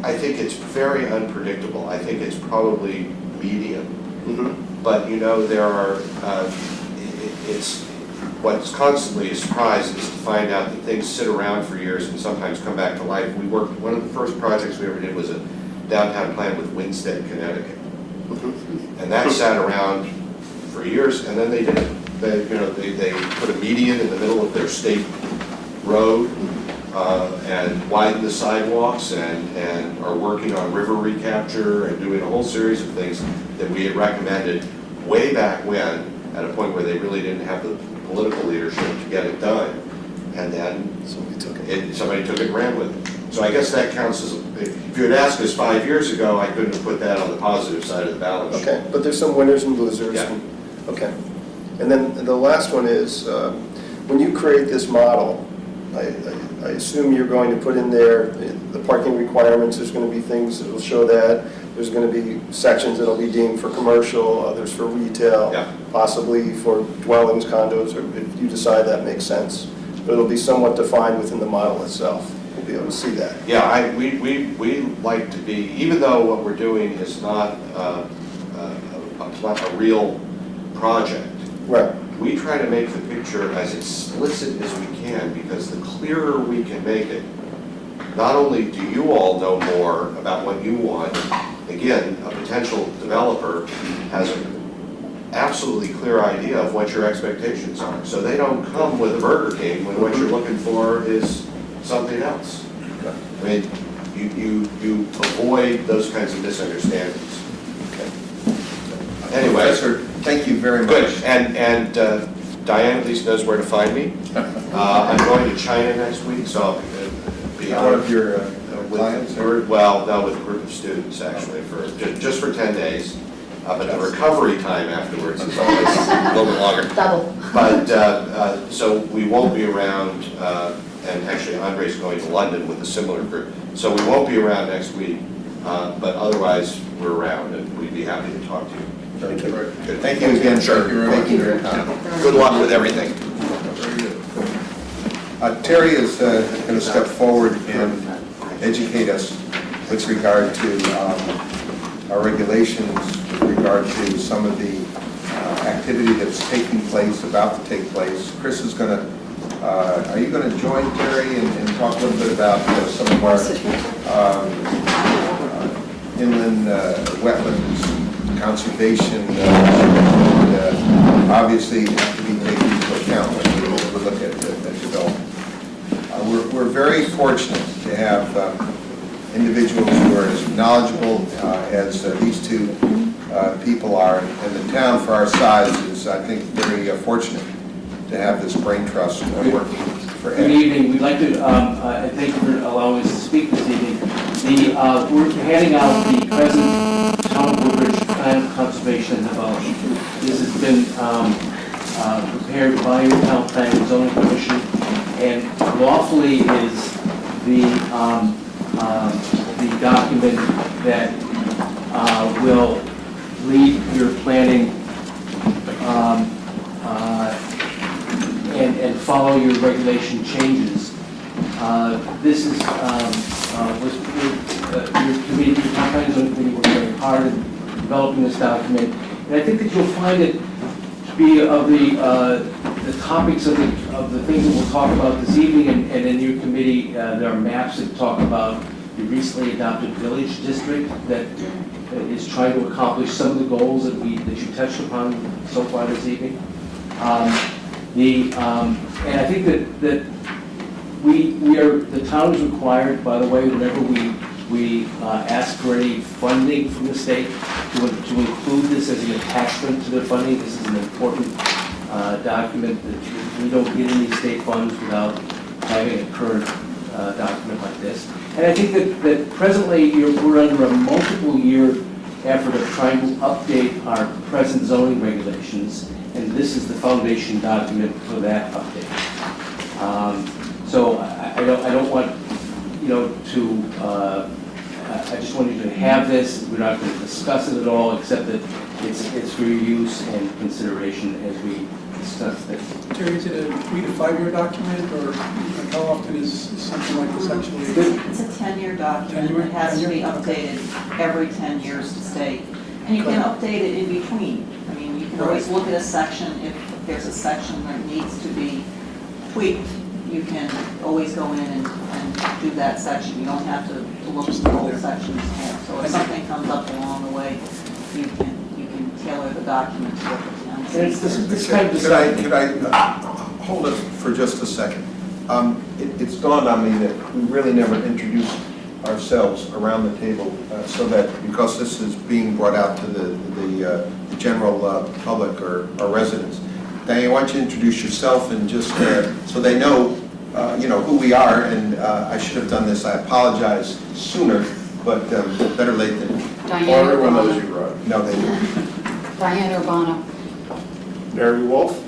I think it's very unpredictable. I think it's probably medium. Mm-hmm. But there are, it's, what's constantly a surprise is to find out that things sit around for years and sometimes come back to life. One of the first projects we ever did was a downtown plan with Winstead, Connecticut. Mm-hmm. And that sat around for years, and then they did it. They put a median in the middle of their state road, and widened the sidewalks, and are working on river recapture and doing a whole series of things that we had recommended way back when, at a point where they really didn't have the political leadership to get it done. And then somebody took it and ran with it. So I guess that counts as, if you had asked us 5 years ago, I couldn't have put that on the positive side of the balance sheet. Okay, but there's some winners and losers. Yeah. Okay. And then the last one is, when you create this model, I assume you're going to put in there the parking requirements. There's going to be things that will show that. There's going to be sections that will be deemed for commercial, others for retail, Yeah. possibly for dwellings, condos, or if you decide that makes sense. But it'll be somewhat defined within the model itself. We'll be able to see that. Yeah, we like to be, even though what we're doing is not a real project, Right. we try to make the picture as explicit as we can, because the clearer we can make it, not only do you all know more about what you want, again, a potential developer has an absolutely clear idea of what your expectations are. So they don't come with a Burger King when what you're looking for is something else. I mean, you avoid those kinds of misunderstandings. Okay. Anyway. Professor, thank you very much. Good, and Diane at least knows where to find me. I'm going to China next week, so I'll be One of your clients? with, well, no, with a group of students actually, for just for 10 days. But the recovery time afterwards is always a little bit longer. Double. But, so we won't be around, and actually Andre's going to London with a similar group. So we won't be around next week, but otherwise we're around and we'd be happy to talk to you. Thank you. Good. Thank you again, sir. Thank you very Thank you much. for your time. Good luck with everything. Very good. Terry is going to step forward and educate us with regard to our regulations, with regard to some of the activity that's taking place, about to take place. Chris is going to, are you going to join Terry and talk a little bit about some of our inland wetlands, conservation, and obviously have to be taken into account when we look at development. We're very fortunate to have individuals who are as knowledgeable as these two people are, and the town for our size is, I think, very fortunate to have this brain trust working for Good Ed. evening. We'd like to thank you for allowing us to speak this evening. We're handing out the present Town of Woodbridge Plan of Conservation and Development. This has been prepared by your Town Planning and Zoning Commission, and lawfully is the document that will lead your planning and follow your regulation changes. This is, your committee, your Town Planning and Zoning Committee worked very hard in developing this document, and I think that you'll find it to be of the topics of the things that we'll talk about this evening, and in your committee, there are maps that talk about the recently adopted village district that is trying to accomplish some of the goals that you touched upon so far this evening. And I think that the town is required, by the way, whenever we ask for any funding from the state, to include this as an attachment to their funding. This is an important document that we don't get any state funds without having a current document like this. And I think that presently we're under a multiple-year effort of trying to update our present zoning regulations, and this is the foundation document for that update. So I don't want I just want you to have this. We're not going to discuss it at all, except that it's for your use and consideration as we discuss this. Terry, is it a 3 to 5 year document, or like how often is something like this actually? It's a 10-year document. 10-year? It has to be updated every 10 years to stay. And you can update it in between. I mean, you can always look at a section. If there's a section that needs to be tweaked, you can always go in and do that section. You don't have to look at the whole sections. So if something comes up along the way, you can tailor the document to what the town And it's says. this kind of Could I hold it for just a second? It's dawned on me that we really never introduced ourselves around the table, so that, because this is being brought out to the general public or residents. Diane, why don't you introduce yourself and just so they know, who we are. And I should have done this. I apologize sooner, but better late than Diane Everyone knows Urbano. you, Rod. no. They didn't. Diane Urbano. Mary Wolf?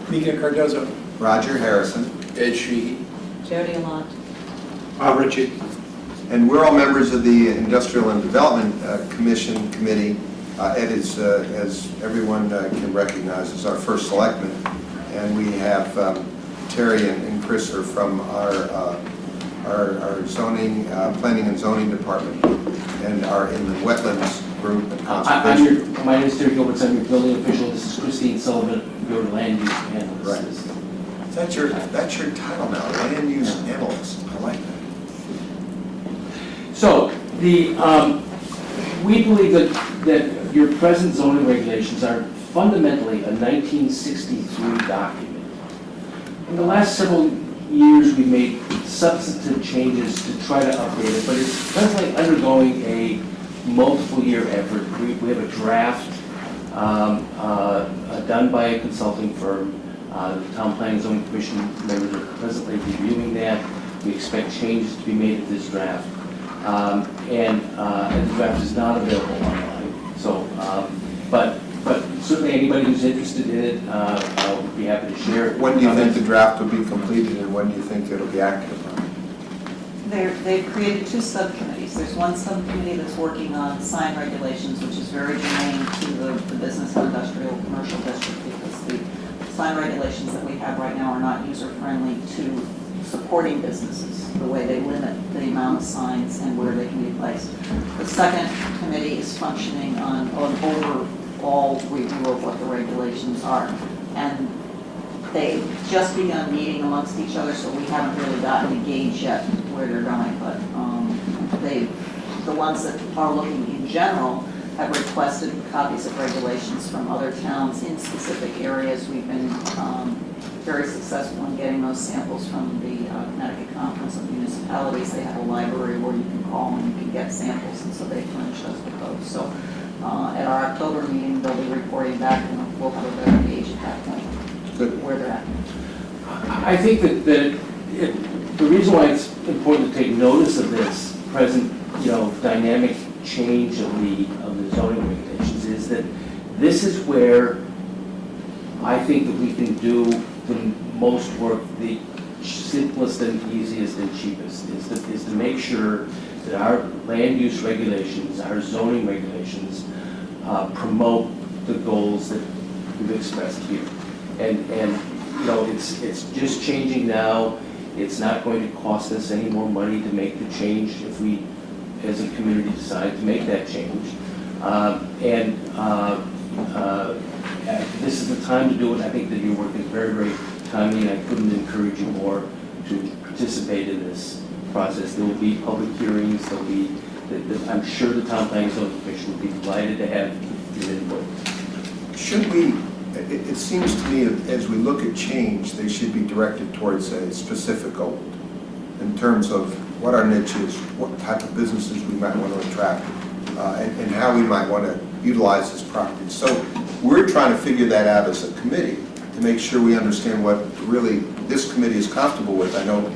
Mika Cardozo. Roger Harrison, Ed Sheehy. Jody Alant. Richie. and we're all members of the Industrial and Development Committee. Ed is, as everyone can recognize, is our first selectman, and we have Terry and Chris are from our zoning, planning and zoning department, and are in the wetlands group and conservation. My name is Terry Gilbert. I'm your building official. This is Christine Sullivan, your land use analyst. Right. That's your title now, land use analyst. I like that. So we believe that your present zoning regulations are fundamentally a 1963 document. In the last several years, we've made substantive changes to try to update it, but it's presently undergoing a multiple-year effort. We have a draft done by a consulting firm. The Town Planning and Zoning Commission members are presently reviewing that. We expect changes to be made to this draft. And the draft is not available online. So, but certainly anybody who's interested in it would be happy to share it. When do you think the draft will be completed, and when do you think it'll be acted upon? They've created 2 subcommittees. There's one subcommittee that's working on sign regulations, which is very germane to the business and industrial commercial district, because the sign regulations that we have right now are not user-friendly to supporting businesses, the way they limit the amount of signs and where they can be placed. The second committee is functioning on an overall review of what the regulations are. And they've just begun meeting amongst each other, so we haven't really gotten a gauge yet where they're going. But the ones that are looking in general have requested copies of regulations from other towns in specific areas. We've been very successful in getting those samples from the Connecticut Conference of Municipalities. They have a library where you can call and you can get samples, and so they furnish us with those. So at our October meeting, they'll be reporting back, and we'll have a better gauge at that point where they're at. I think that the reason why it's important to take notice of this present, dynamic change of the zoning regulations is that this is where I think that we can do the most work, the simplest and easiest and cheapest, is to make sure that our land use regulations, our zoning regulations promote the goals that we've expressed here. And it's just changing now. It's not going to cost us any more money to make the change if we, as a community, decide to make that change. This is the time to do it. I think that your work is very, very timely, and I couldn't encourage you more to participate in this process. There will be public hearings. There'll be, I'm sure the Town Planning Zoning Commission will be delighted to have your input. Should we, it seems to me that as we look at change, they should be directed towards a specific goal in terms of what our niche is, what type of businesses we might want to attract, and how we might want to utilize this property. So we're trying to figure that out as a committee to make sure we understand what really this committee is comfortable with. I know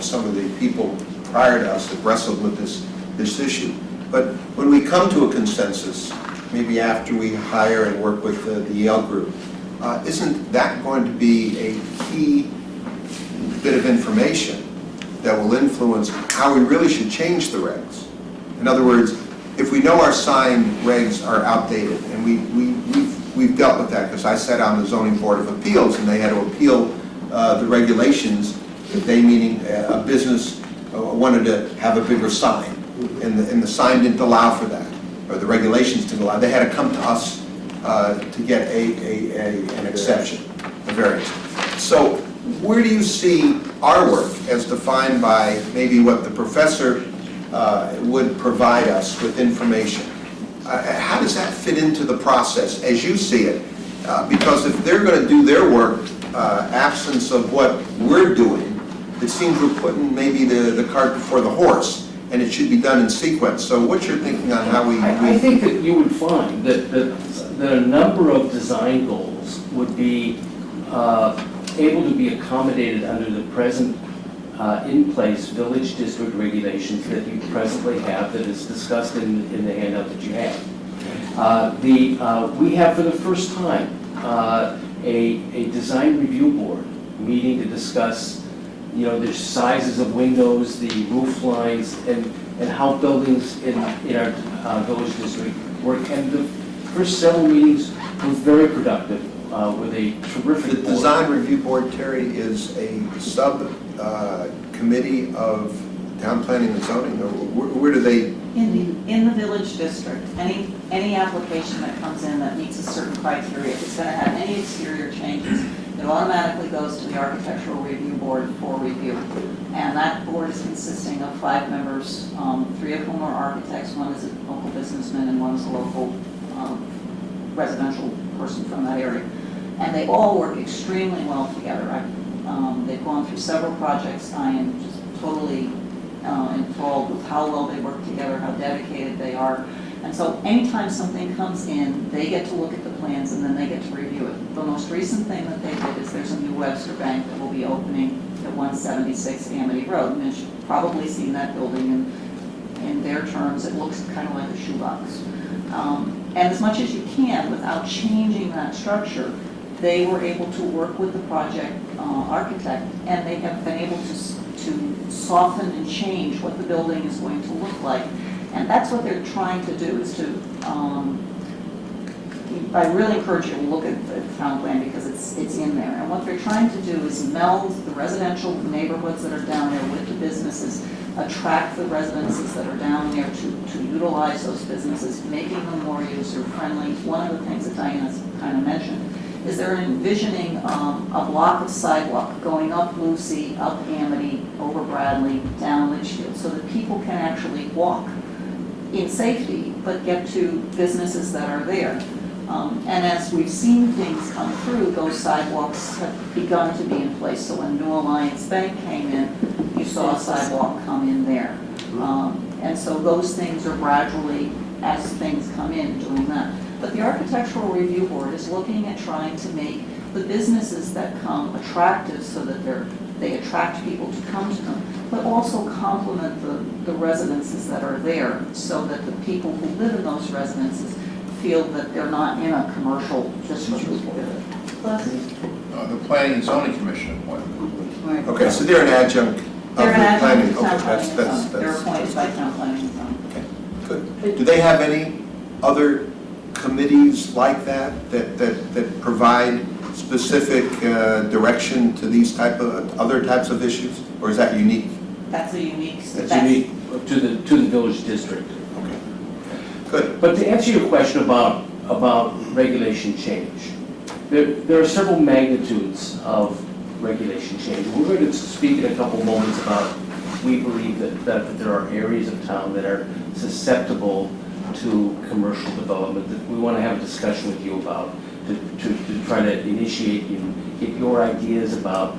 some of the people prior to us have wrestled with this issue. But when we come to a consensus, maybe after we hire and work with the Yale group, isn't that going to be a key bit of information that will influence how we really should change the regs? In other words, if we know our sign regs are outdated, and we've dealt with that, because I sat on the Zoning Board of Appeals, and they had to appeal the regulations, if they, meaning a business, wanted to have a bigger sign, and the sign didn't allow for that, or the regulations didn't allow. They had to come to us to get an exception, a variance. So where do you see our work as defined by maybe what the professor would provide us with information? How does that fit into the process as you see it? Because if they're going to do their work, absence of what we're doing, it seems we're putting maybe the cart before the horse, and it should be done in sequence. So what's your thinking on how we... I think that you would find that a number of design goals would be able to be accommodated under the present in-place village district regulations that you presently have, that is discussed in the handout that you have. We have for the first time a design review board meeting to discuss the sizes of windows, the roof lines, and how buildings in our village district work. And the first several meetings were very productive with a terrific The board. Design Review Board, Terry, is a sub-committee of town planning and zoning, or where do they... In the village district, any application that comes in that meets a certain criteria, if it's going to have any exterior changes, it automatically goes to the architectural review board for review. And that board is consisting of 5 members, 3 of whom are architects, 1 is a local businessman, and 1 is a local residential person from that area. And they all work extremely well together. They've gone through several projects. I am just totally enthralled with how well they work together, how dedicated they are. And so anytime something comes in, they get to look at the plans and then they get to review it. The most recent thing that they did is there's a new Webster Bank that will be opening at 176 Amity Road. And you've probably seen that building, and in their terms, it looks kind of like a shoebox. And as much as you can, without changing that structure, they were able to work with the project architect, and they have been able to soften and change what the building is going to look like. And that's what they're trying to do, is to I really encourage you to look at the town plan because it's in there. And what they're trying to do is meld the residential neighborhoods that are down there with the businesses, attract the residences that are down there to utilize those businesses, making them more user-friendly. One of the things that Diana's kind of mentioned is they're envisioning a block of sidewalk going up Lucy, up Amity, over Bradley, down Litchfield, so that people can actually walk in safety, but get to businesses that are there. And as we've seen things come through, those sidewalks have begun to be in place. So when New Alliance Bank came in, you saw a sidewalk come in there. And so those things are gradually, as things come in, doing that. But the Architectural Review Board is looking at trying to make the businesses that come attractive so that they attract people to come to them, but also complement the residences that are there so that the people who live in those residences feel that they're not in a commercial district. The Planning and Zoning Commission appointment. Okay, so they're an adjunct of the They're an planning. adjunct to town Okay, planning and zoning. They're that's appointed by town planning and zoning. okay, good. Do they have any other committees like that provide specific direction to these other types of issues, or is that unique? That's a unique. That's unique to the village district. Okay, good. But to answer your question about regulation change, there are several magnitudes of regulation change. We're going to speak in a couple moments about, we believe that there are areas of town that are susceptible to commercial development that we want to have a discussion with you about, to try to initiate and get your ideas about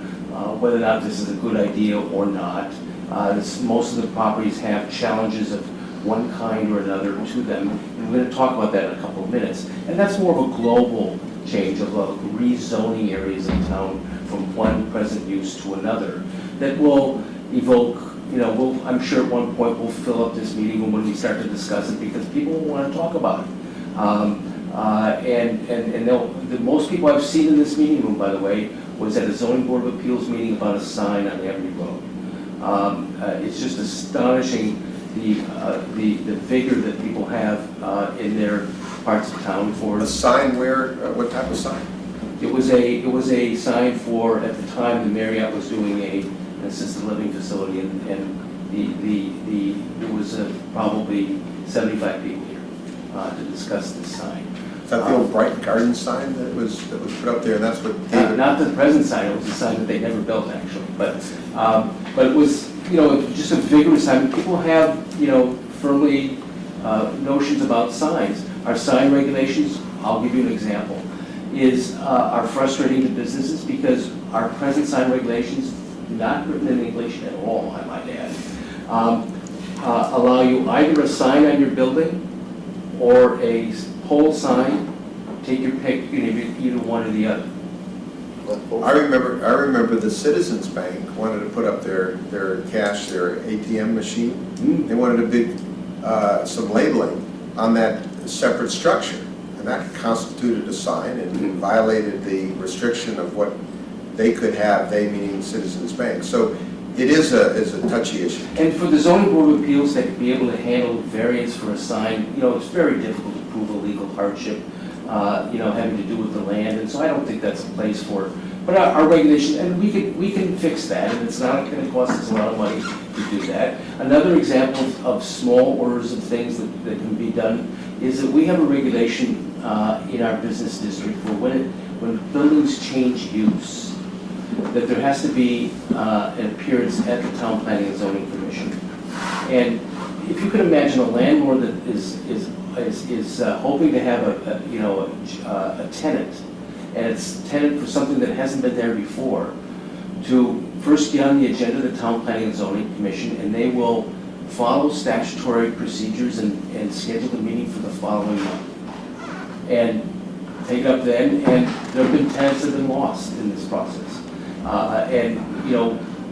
whether or not this is a good idea or not. Most of the properties have challenges of one kind or another to them, and we're going to talk about that in a couple of minutes. And that's more of a global change of rezoning areas in town from one present use to another that will evoke, I'm sure at one point we'll fill up this meeting when we start to discuss it because people will want to talk about it. And most people I've seen in this meeting room, by the way, was at a zoning board of appeals meeting about a sign on Avenue Road. It's just astonishing the vigor that people have in their parts of town for A sign where, what type of sign? It was a sign for, at the time, the Marriott was doing an assisted living facility, and there was probably 75 people here to discuss this sign. Is that the old Bright Garden sign that was put up there, and that's what David... Not the present sign, it was a sign that they never built, actually, but it was, just a vigorous sign. People have, firmly notions about signs. Our sign regulations, I'll give you an example, are frustrating to businesses because our present sign regulations, not written in English at all, I might add, allow you either a sign on your building or a pole sign. Take your pick, either one or the other. I remember the Citizens Bank wanted to put up their cash, their ATM machine. They wanted a big, some labeling on that separate structure. And that constituted a sign and violated the restriction of what they could have, they meaning Citizens Bank. So it is a touchy issue. And for the zoning board of appeals, they could be able to handle variance for a sign. It's very difficult to prove a legal hardship, having to do with the land. And so I don't think that's a place for it. But our regulation, and we can fix that, and it's not going to cost us a lot of money to do that. Another example of small orders of things that can be done is that we have a regulation in our business district for when buildings change use, that there has to be an appearance at the Town Planning and Zoning Commission. And if you can imagine a landlord that is hoping to have a tenant, and it's tenant for something that hasn't been there before, to first get on the agenda of the Town Planning and Zoning Commission, and they will follow statutory procedures and schedule the meeting for the following month. And take it up then, and there have been tenants that have been lost in this process.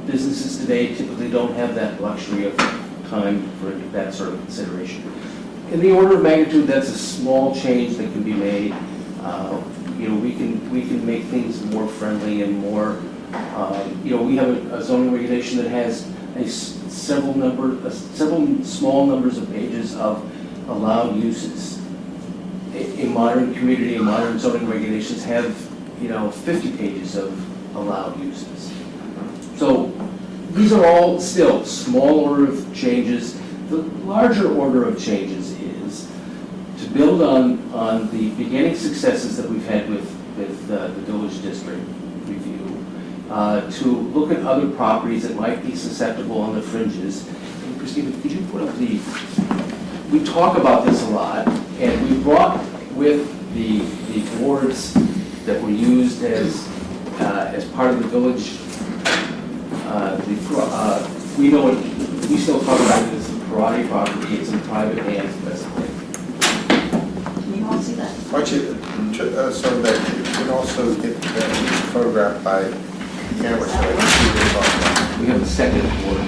Businesses today typically don't have that luxury of time for that sort of consideration. In the order of magnitude, that's a small change that can be made. We can make things more friendly and more. We have a zoning regulation that has several small numbers of pages of allowed uses. a modern community, modern zoning regulations have, 50 pages of allowed uses. So these are all still small order of changes. The larger order of changes is to build on the beginning successes that we've had with the village district review, to look at other properties that might be susceptible on the fringes. And Christina, could you put up we talk about this a lot, and we brought with the boards that were used as part of the village, we still talk about it as a karate property, it's in private hands presently. Can you all see that? Why don't you, so that you can also get photographed by camera so I can see what you're talking about. We have a second board.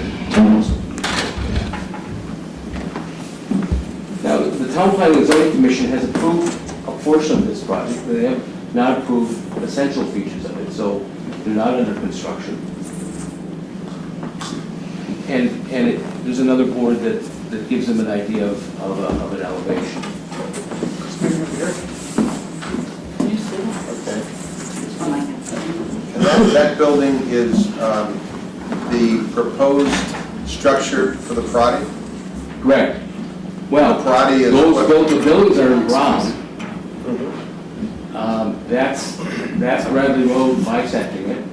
Now, the Town Planning and Zoning Commission has approved a portion of this project, but they have not approved essential features of it, so they're not under construction. And there's another board that gives them an idea of an elevation. Can you see that? Okay. Oh, I can. And that building is the proposed structure for the Prati? Correct. Well, The Prati is what? the buildings are in brown. That's Bradley Road bisecting it.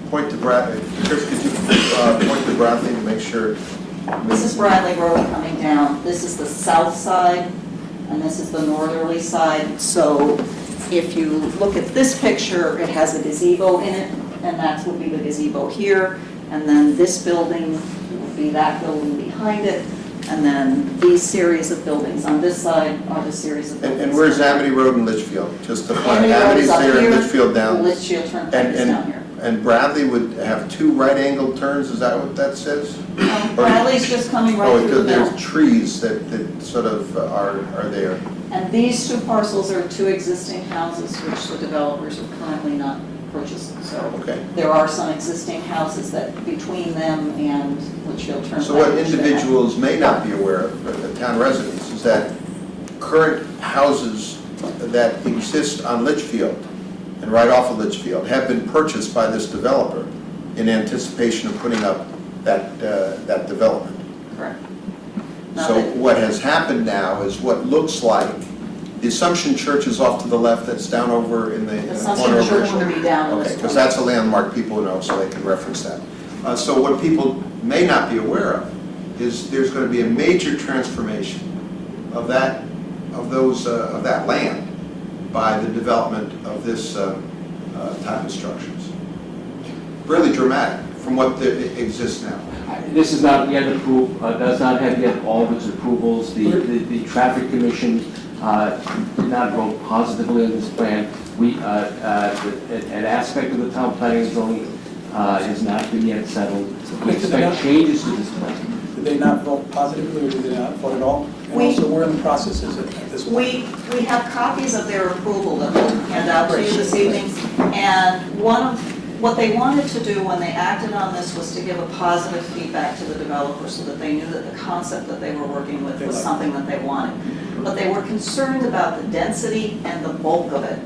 Point to Bradley. Chris, could you point to Bradley to make sure? This is Bradley Road coming down. This is the south side, and this is the northerly side. So if you look at this picture, it has a gazebo in it, and that would be the gazebo here. And then this building would be that building behind it. And then these series of buildings on this side are the series of buildings. And where's Amity Road and Litchfield? Just to point, Amity Road Amity's is up there and here, Litchfield down. Litchfield Turnpike is down here. And Bradley would have two right-angled turns, is that what that says? Bradley's just coming right Oh, through the because middle. there's trees that sort of are there. And these two parcels are two existing houses which the developers are currently not purchasing. So Okay. there are some existing houses that between them and Litchfield Turnpike. So what which they have. individuals may not be aware of, but the town residents, is that current houses that exist on Litchfield and right off of Litchfield have been purchased by this developer in anticipation of putting up that development. Correct. Now So that- what has happened now is what looks like, the Assumption Church is off to the left, that's down over in the corner Assumption of Church Richland. will be down in Okay, this because corner. that's a landmark people know, so they can reference that. So what people may not be aware of is there's going to be a major transformation of that land by the development of this type of structures. Really dramatic from what exists now. This is not yet approved, does not have yet all of its approvals. The Traffic Commission did not vote positively on this plan. An aspect of the town planning and zoning has not been yet settled. We expect changes to this plan. Did they not vote positively, or did they not vote at all? And We- also, where in the process is it at this point? We have copies of their approval that we'll hand out to you this evening. And what they wanted to do when they acted on this was to give a positive feedback to the developer so that they knew that the concept that they were working with was something that they wanted. But they were concerned about the density and the bulk of it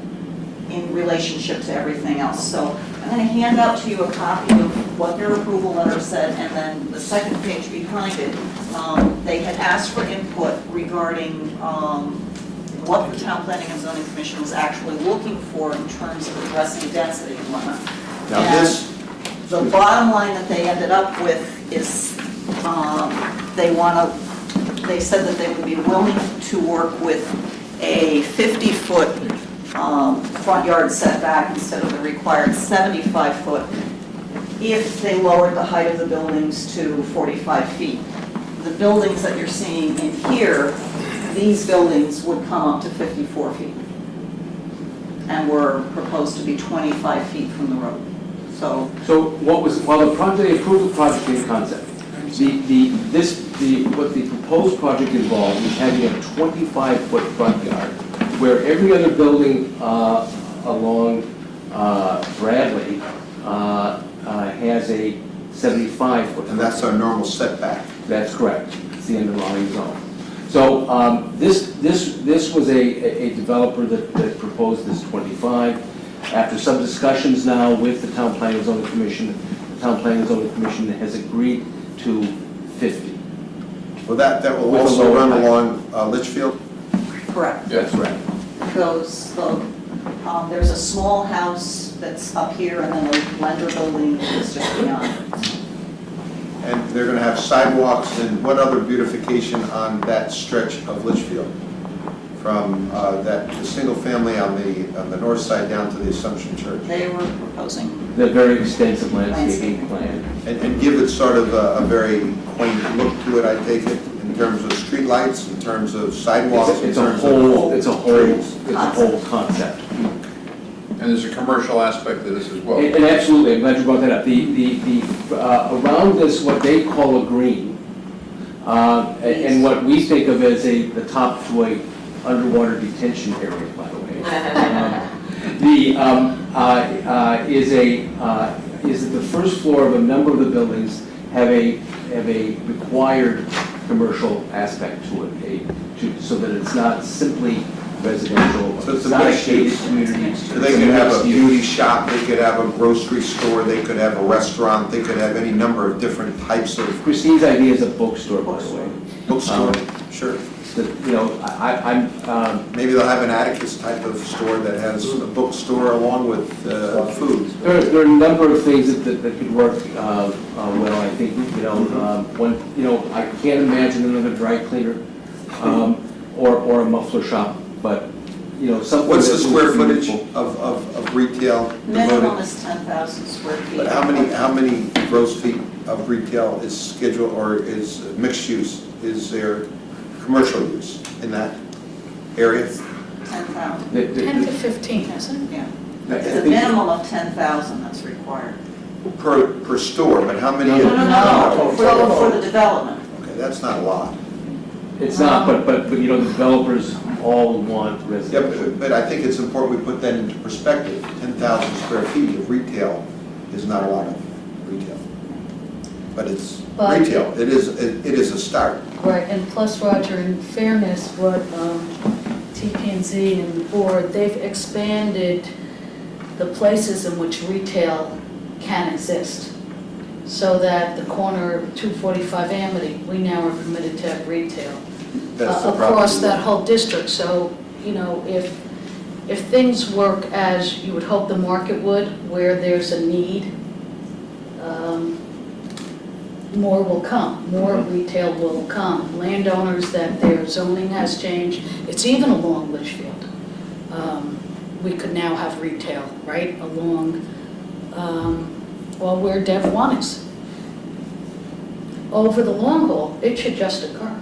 in relationship to everything else. So I'm going to hand out to you a copy of what their approval letter said, and then the second page behind it, they had asked for input regarding what the Town Planning and Zoning Commission was actually looking for in terms of addressing density and whatnot. Now And this, the bottom line that they ended up with is they said that they would be willing to work with a 50-foot front yard setback instead of the required 75-foot if they lowered the height of the buildings to 45 feet. The buildings that you're seeing in here, these buildings would come up to 54 feet and were proposed to be 25 feet from the road. So While they approved the project in concept, what the proposed project involved is having a 25-foot front yard, where every other building along Bradley has a 75-foot. and that's our normal setback. That's correct. It's the underlying zone. So this was a developer that proposed this 25. After some discussions now with the Town Planning and Zoning Commission, the Town Planning and Zoning Commission has agreed to 50. Well, that will With a also lower run height. along Litchfield? Correct. That's right. Goes, there's a small house that's up here, and then a lender building is just beyond. And they're going to have sidewalks and what other beautification on that stretch of Litchfield? From the single family on the north side down to the Assumption Church? They were proposing The very extensive landscaping plan. And give it sort of a very quaint look to it, I take it, in terms of streetlights, in terms of sidewalks, in It's a terms whole, of it's a whole concept. And there's a commercial aspect to this as well. And absolutely, I'm glad you brought that up. Around this, what they call a green, and what we think of as the top to a underwater detention area, by the way. Is that the first floor of a number of the buildings have a required commercial aspect to it, so that it's not simply residential. So it's a not mixed gated use. community. So they could have a beauty shop, they could have a grocery store, they could have a restaurant, they could have any number of different types of Christine's idea is a bookstore, by the way. bookstore. Sure. Maybe they'll have an Atticus type of store that has a bookstore along with food. There are a number of things that could work well, I think, I can't imagine another dry cleaner or a muffler shop, but, something. What's the that square would be footage useful. of retail minimum devoted? is 10,000 square feet. But how many gross feet of retail is scheduled, or is mixed use? Is there commercial use in that area? 10,000, The- 10 to 15, isn't it? yeah. I It's a think minimum of 10,000 that's required. Per store, but how many? No, no, For the development. Okay, that's not a lot. It's not, but the developers all want Yeah, residential. but I think it's important we put that into perspective. 10,000 square feet of retail is not a lot of retail. But it's But- retail, it is a start. Right, and plus, Roger, in fairness, what TP&Z and the board, they've expanded the places in which retail can exist. So that the corner of 245 Amity, we now are permitted to have retail That's the across property. that whole district. So, if things work as you would hope the market would, where there's a need, more will come, more retail will come. Landowners that their zoning has changed, it's even along Litchfield. We could now have retail, right, along, where Dev 1 is. Over the long haul, it should just occur.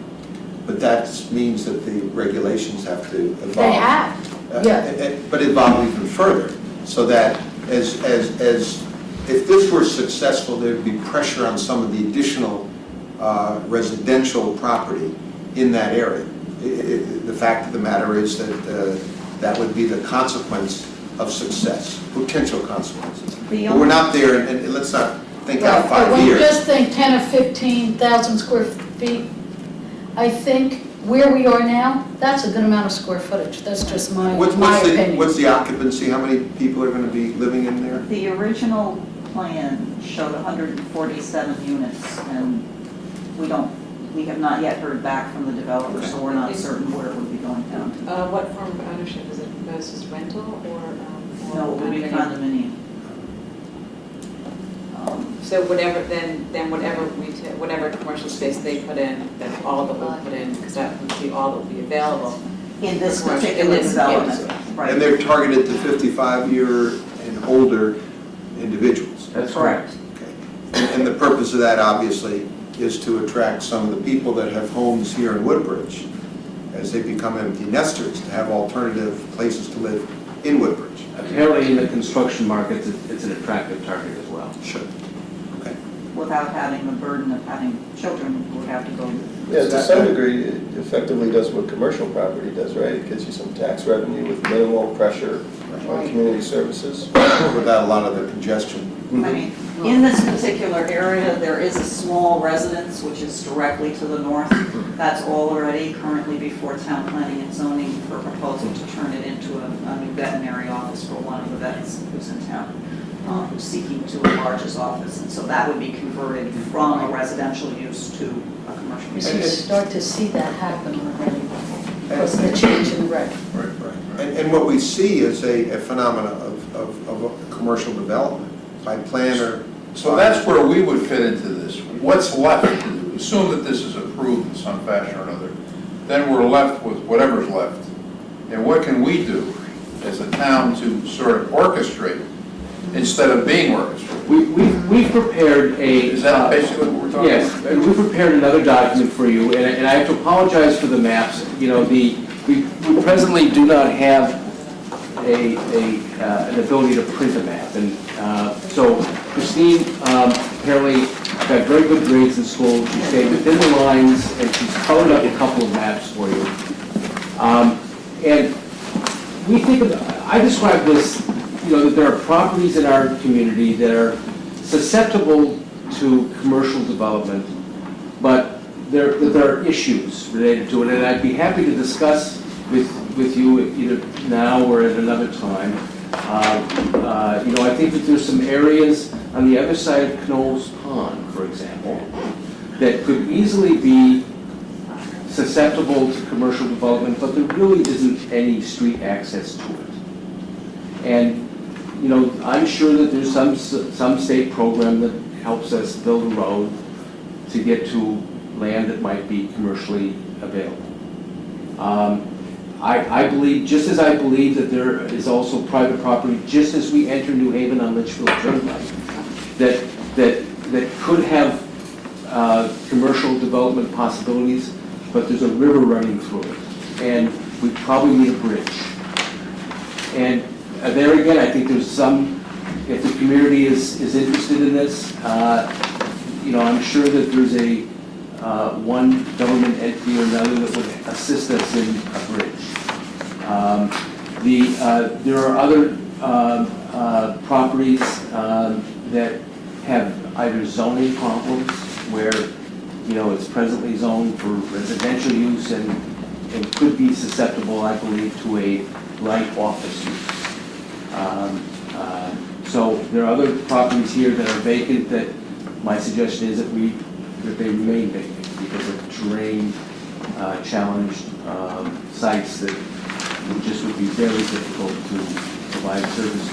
But that means that the regulations have to evolve. They have, yeah. But evolve even further, so that if this were successful, there'd be pressure on some of the additional residential property in that area. The fact of the matter is that that would be the consequence of success, potential consequences. But we're not there, and let's not think out Right, but 5 when you years. just think 10 or 15,000 square feet, I think where we are now, that's a good amount of square footage. That's just my opinion. What's the occupancy? How many people are going to be living in there? The original plan showed 147 units, and we have not yet heard back from the developer, so we're not certain where it would be going down to. What form of ownership is it? Versus rental or? No, it would be condominium. So whatever, then whatever retail, whatever commercial space they put in, that's all that we'll put in, because that would be all that will be available. In this Commercial- in particular this- development, yes. right. And they're targeted to 55-year and older individuals. That's correct. Okay. And the purpose of that, obviously, is to attract some of the people that have homes here in Woodbridge, as they become empty nesters, to have alternative places to live in Woodbridge. Apparently, in the construction market, it's an attractive target as well. Sure. Okay. Without having the burden of having children who would have to go. Yeah, to some degree, it effectively does what commercial property does, right? It gives you some tax revenue with minimal pressure on community services. Without a lot of the congestion. I mean, In this particular area, there is a small residence which is directly to the north. That's already currently before town planning and zoning for proposal to turn it into a new veterinary office for one of the vets who's in town, who's seeking to enlarge his office. And so that would be converted from a residential use to a commercial You use. should start to see that happen already, because of the change in reg. And what we see is a phenomena of commercial development by planner. So that's where we would fit into this. What's left to do? Assume that this is approved in some fashion or another, then we're left with whatever's left. And what can we do as a town to sort of orchestrate instead of being orchestrated? We've prepared a... Is that basically what we're talking about? Yes, and we prepared another document for you, and I have to apologize for the maps. You know, we presently do not have an ability to print a map, and so Christine apparently got very good grades in school. She stayed within the lines, and she's colored up a couple of maps for you. And we think of, I describe this, you know, that there are properties in our community that are susceptible to commercial development, but there are issues related to it, and I'd be happy to discuss with you either now or at another time. You know, I think that there's some areas on the other side of Knowles Pond, for example, that could easily be susceptible to commercial development, but there really isn't any street access to it. And you know, I'm sure that there's some state program that helps us build a road to get to land that might be commercially available. I believe, just as I believe that there is also private property, just as we enter New Haven on Litchfield Turnpike, that could have commercial development possibilities, but there's a river running through it, and we probably need a bridge. And there again, I think there's some, if the community is interested in this, you know, I'm sure that there's one government entity or another that would assist us in a bridge. There are other properties that have either zoning problems where, you know, it's presently zoned for residential use and could be susceptible, I believe, to a light office use. So there are other properties here that are vacant that my suggestion is that they remain vacant because of terrain challenged sites that would be very difficult to provide services.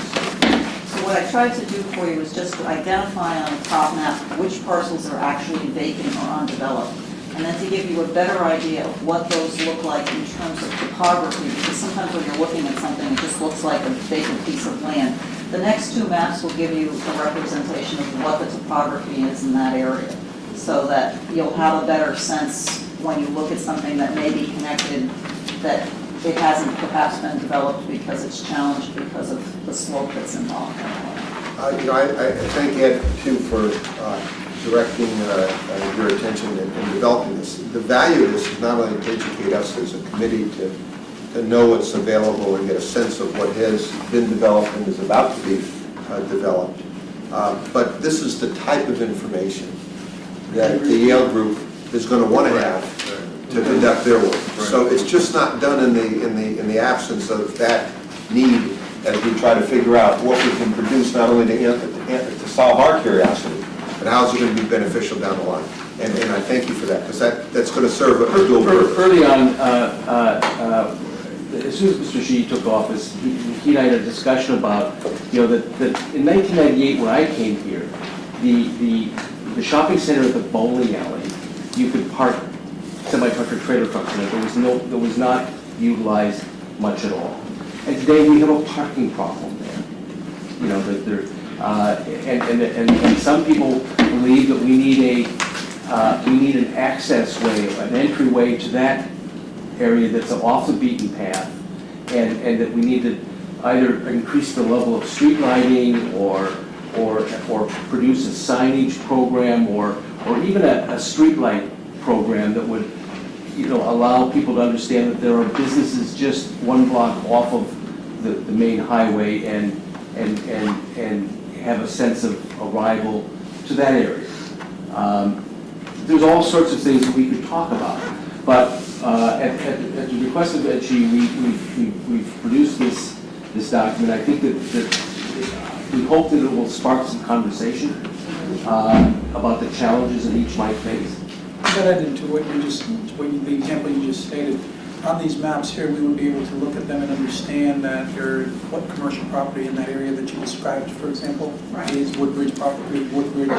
So what I tried to do for you is just to identify on the top map which parcels are actually vacant or undeveloped, and then to give you a better idea of what those look like in terms of topography, because sometimes when you're looking at something, it just looks like a vacant piece of land. The next two maps will give you a representation of what the topography is in that area, so that you'll have a better sense when you look at something that may be connected, that it hasn't perhaps been developed because it's challenged because of the slope that's involved. You know, I thank Ed too for directing your attention in developing this. The value of this is not only to educate us as a committee to know what's available and get a sense of what has been developed and is about to be developed, but this is the type of information that the Yale group is going to want to have to conduct their work. So it's just not done in the absence of that need as we try to figure out what we can produce not only to solve our curiosity, but how is it going to be beneficial down the line. And I thank you for that, because that's going to serve a dual purpose. Early on, as soon as Mr. Xi took office, he and I had a discussion about, you know, that in 1998 when I came here, the shopping center at the bowling alley, you could park semi-truck or trailer trucks in it. There was not utilized much at all. And today we have a parking problem there. You know, and some people believe that we need an access way, an entryway to that area that's off the beaten path, and that we need to either increase the level of street lighting or produce a signage program or even a street light program that would, you know, allow people to understand that there are businesses just one block off of the main highway and have a sense of arrival to that area. There's all sorts of things that we could talk about, but at the request of Edgy, we've produced this document. I think that we hope that it will spark some conversation about the challenges that each might face. That added to the example you just stated. On these maps here, we would be able to look at them and understand that what commercial property in that area that you described, for example, Right. is Woodbridge property, Woodbridge.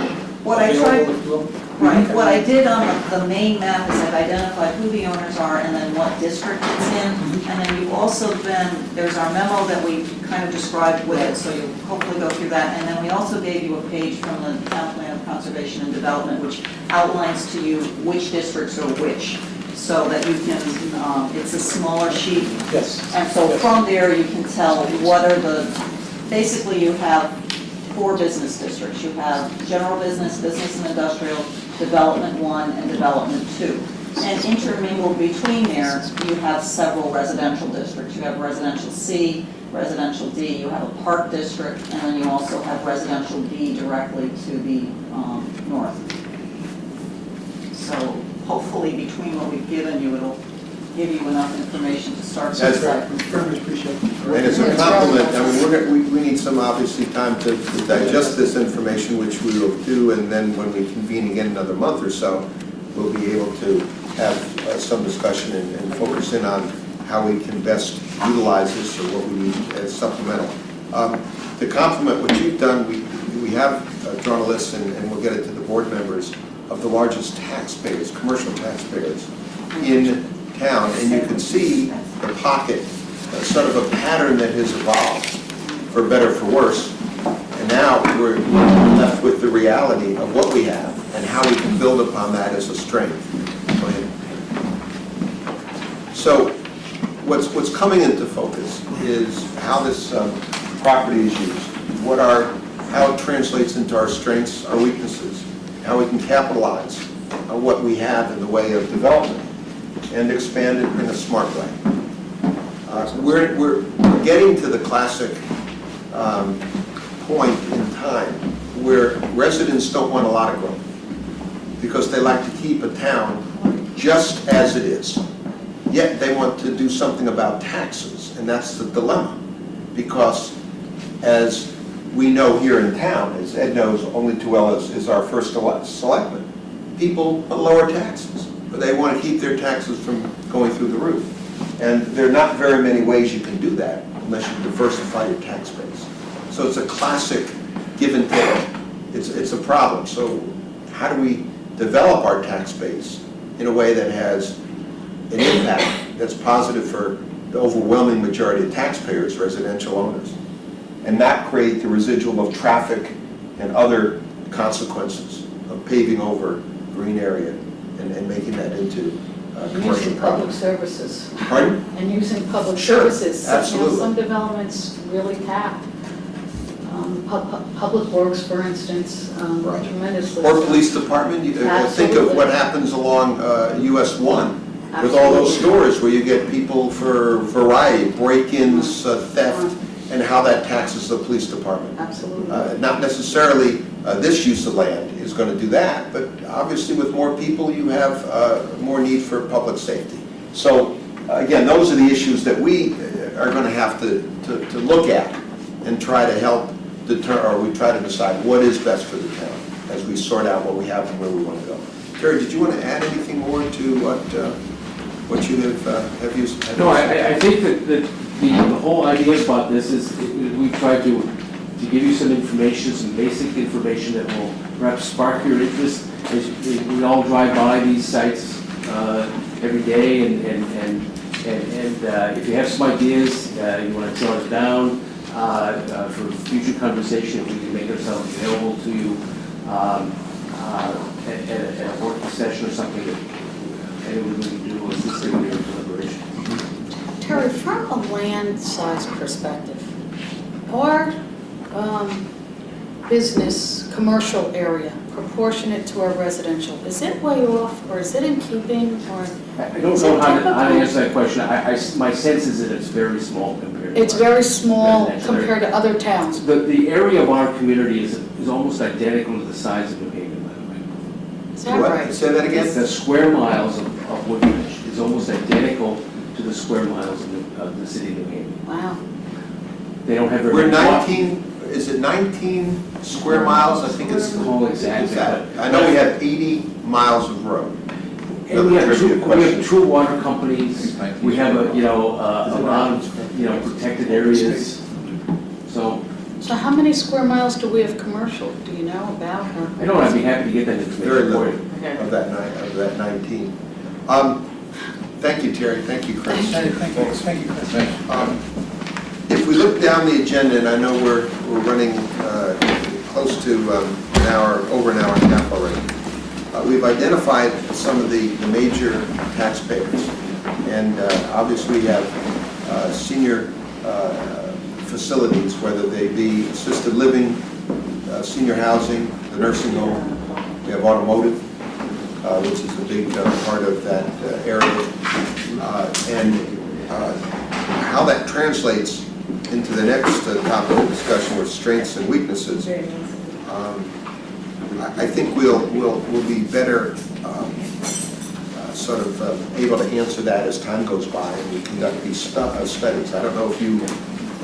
What I tried- available, if you will. Right, what I did on the main map is I've identified who the owners are and then what district it's in. And then you've also there's our memo that we kind of described with it, so you'll hopefully go through that. And then we also gave you a page from the Town Plan of Conservation and Development, which outlines to you which districts are which, so that you can, it's a smaller sheet. Yes. And so from there, you can tell what are basically you have 4 business districts. You have general business, business and industrial, development 1, and development 2. And intermingled between there, you have several residential districts. You have residential C, residential D, you have a park district, and then you also have residential B directly to the north. So hopefully between what we've given you, it'll give you enough information to start. That's Very much appreciate it. And as a compliment, I mean, we need some obviously time to digest this information, which we will do, and then when we convene again another month or so, we'll be able to have some discussion and focus in on how we can best utilize this or what we need as supplemental. To complement what you've done, we have drawn a list, and we'll get it to the board members, of the largest taxpayers, commercial taxpayers in town, and you can see the pocket, sort of a pattern that has evolved, for better or for worse, and now we're left with the reality of what we have and how we can build upon that as a strength. Go ahead. So what's coming into focus is how this property is used, how it translates into our strengths, our weaknesses, how we can capitalize on what we have in the way of development and expand it in a smart way. We're getting to the classic point in time where residents don't want a lot of growth because they like to keep a town just as it is. Yet they want to do something about taxes, and that's the dilemma. Because as we know here in town, as Ed knows only too well is our first selectman, people lower taxes, but they want to keep their taxes from going through the roof. And there are not very many ways you can do that unless you diversify your tax base. So it's a classic give and take. It's a problem. So how do we develop our tax base in a way that has an impact that's positive for the overwhelming majority of taxpayers, residential owners, and not create the residual of traffic and other consequences of paving over green area and making that into commercial Using public property. services. Pardon? And using public Sure, services. absolutely. You know, some developments really tap. Public works, for instance, Right. tremendously. Or police department, you think of Absolutely. what happens along US 1 with all those Absolutely. stores where you get people for variety, break-ins, theft, and how that taxes the police department. Absolutely. Not necessarily this use of land is going to do that, but obviously with more people you have more need for public safety. So again, those are the issues that we are going to have to look at and try to help we try to decide what is best for the town as we sort out what we have and where we want to go. Terry, did you want to add anything more to what you have used? No, I think that the whole idea about this is we try to give you some information, some basic information that will perhaps spark your interest. As we all drive by these sites every day, and if you have some ideas, you want to jot it down for future conversation, we can make ourselves available to you at a working session or something that anyone we can do to assist in your deliberation. Terry, from a land size perspective, are business, commercial area proportionate to our residential, is it way off, or is it in keeping, or? I don't know how to answer that question. My sense is that it's very small compared to. It's very small residential area. compared to other towns. The area of our community is almost identical to the size of New Haven, by the way. Is that What? right? Say that again? The square miles of Woodbridge is almost identical to the square miles of the city of New Haven. Wow. They don't have very We're much. 19, is it 19 square miles? I think it's. Oh, exactly. Exactly. I know we have 80 miles of road. And we have Trivia question. two water companies, we have a lot of, protected areas. So, So how many square miles do we have commercial? Do you know about? Or? I know, I'd be happy to get that Very information for little you. of that 19. Thank you, Terry. Thank you, Chris. Thank you, Chris. If we look down the agenda, and I know we're running close to an hour, over an hour and a half already, we've identified some of the major taxpayers. And obviously we have senior facilities, whether they be assisted living, senior housing, the nursing home. We have automotive, which is a big part of that area. And how that translates into the next topic of discussion with strengths and weaknesses. I think we'll be better sort of able to answer that as time goes by and we conduct these studies. I don't know if you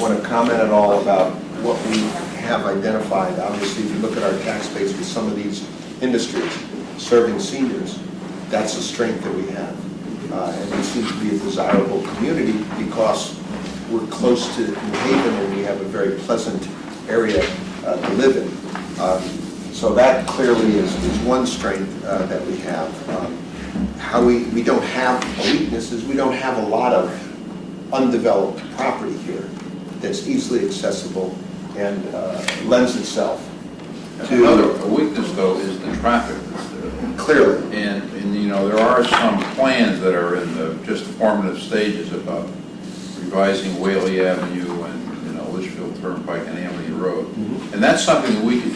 want to comment at all about what we have identified. Obviously, if you look at our tax base with some of these industries serving seniors, that's a strength that we have. And we seem to be a desirable community because we're close to New Haven and we have a very pleasant area to live in. So that clearly is one strength that we have. How we don't have a weakness is we don't have a lot of undeveloped property here that's easily accessible and lends itself to... A weakness, though, is the traffic that's there. Clearly. And there are some plans that are in the just formative stages about revising Whaley Avenue and, Litchfield Turnpike and Amity Road. Mm-hmm. And that's something that we should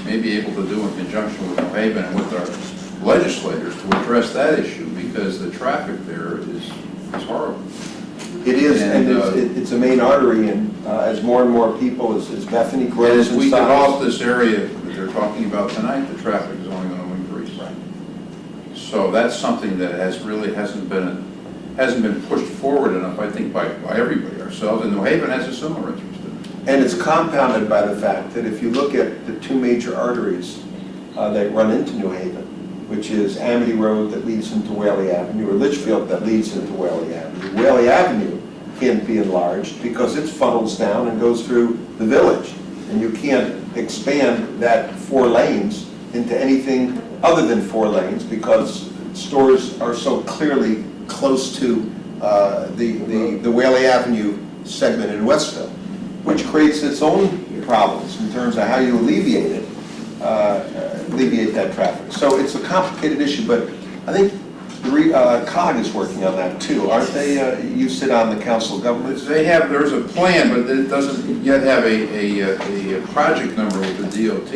maybe able to do in conjunction with New Haven and with our legislators to address that issue, because the traffic there is horrible. It is, and And, it's a main artery, and as more and more people, as Bethany And grows as in we size... develop this area that they're talking about tonight, the traffic is only going to increase. So that's something that hasn't been pushed forward enough, I think, by everybody, ourselves, and New Haven has a similar interest in it. And it's compounded by the fact that if you look at the two major arteries that run into New Haven, which is Amity Road that leads into Whaley Avenue, or Litchfield that leads into Whaley Avenue. Whaley Avenue can't be enlarged because it funnels down and goes through the village. And you can't expand that 4 lanes into anything other than 4 lanes because stores are so clearly close to the Whaley Avenue segment in Westville, which creates its own problems in terms of how you alleviate that traffic. So it's a complicated issue, but I think COG is working on that too, aren't they? You sit on the Council of Governments. There's a plan, but it doesn't yet have a project number with the DOT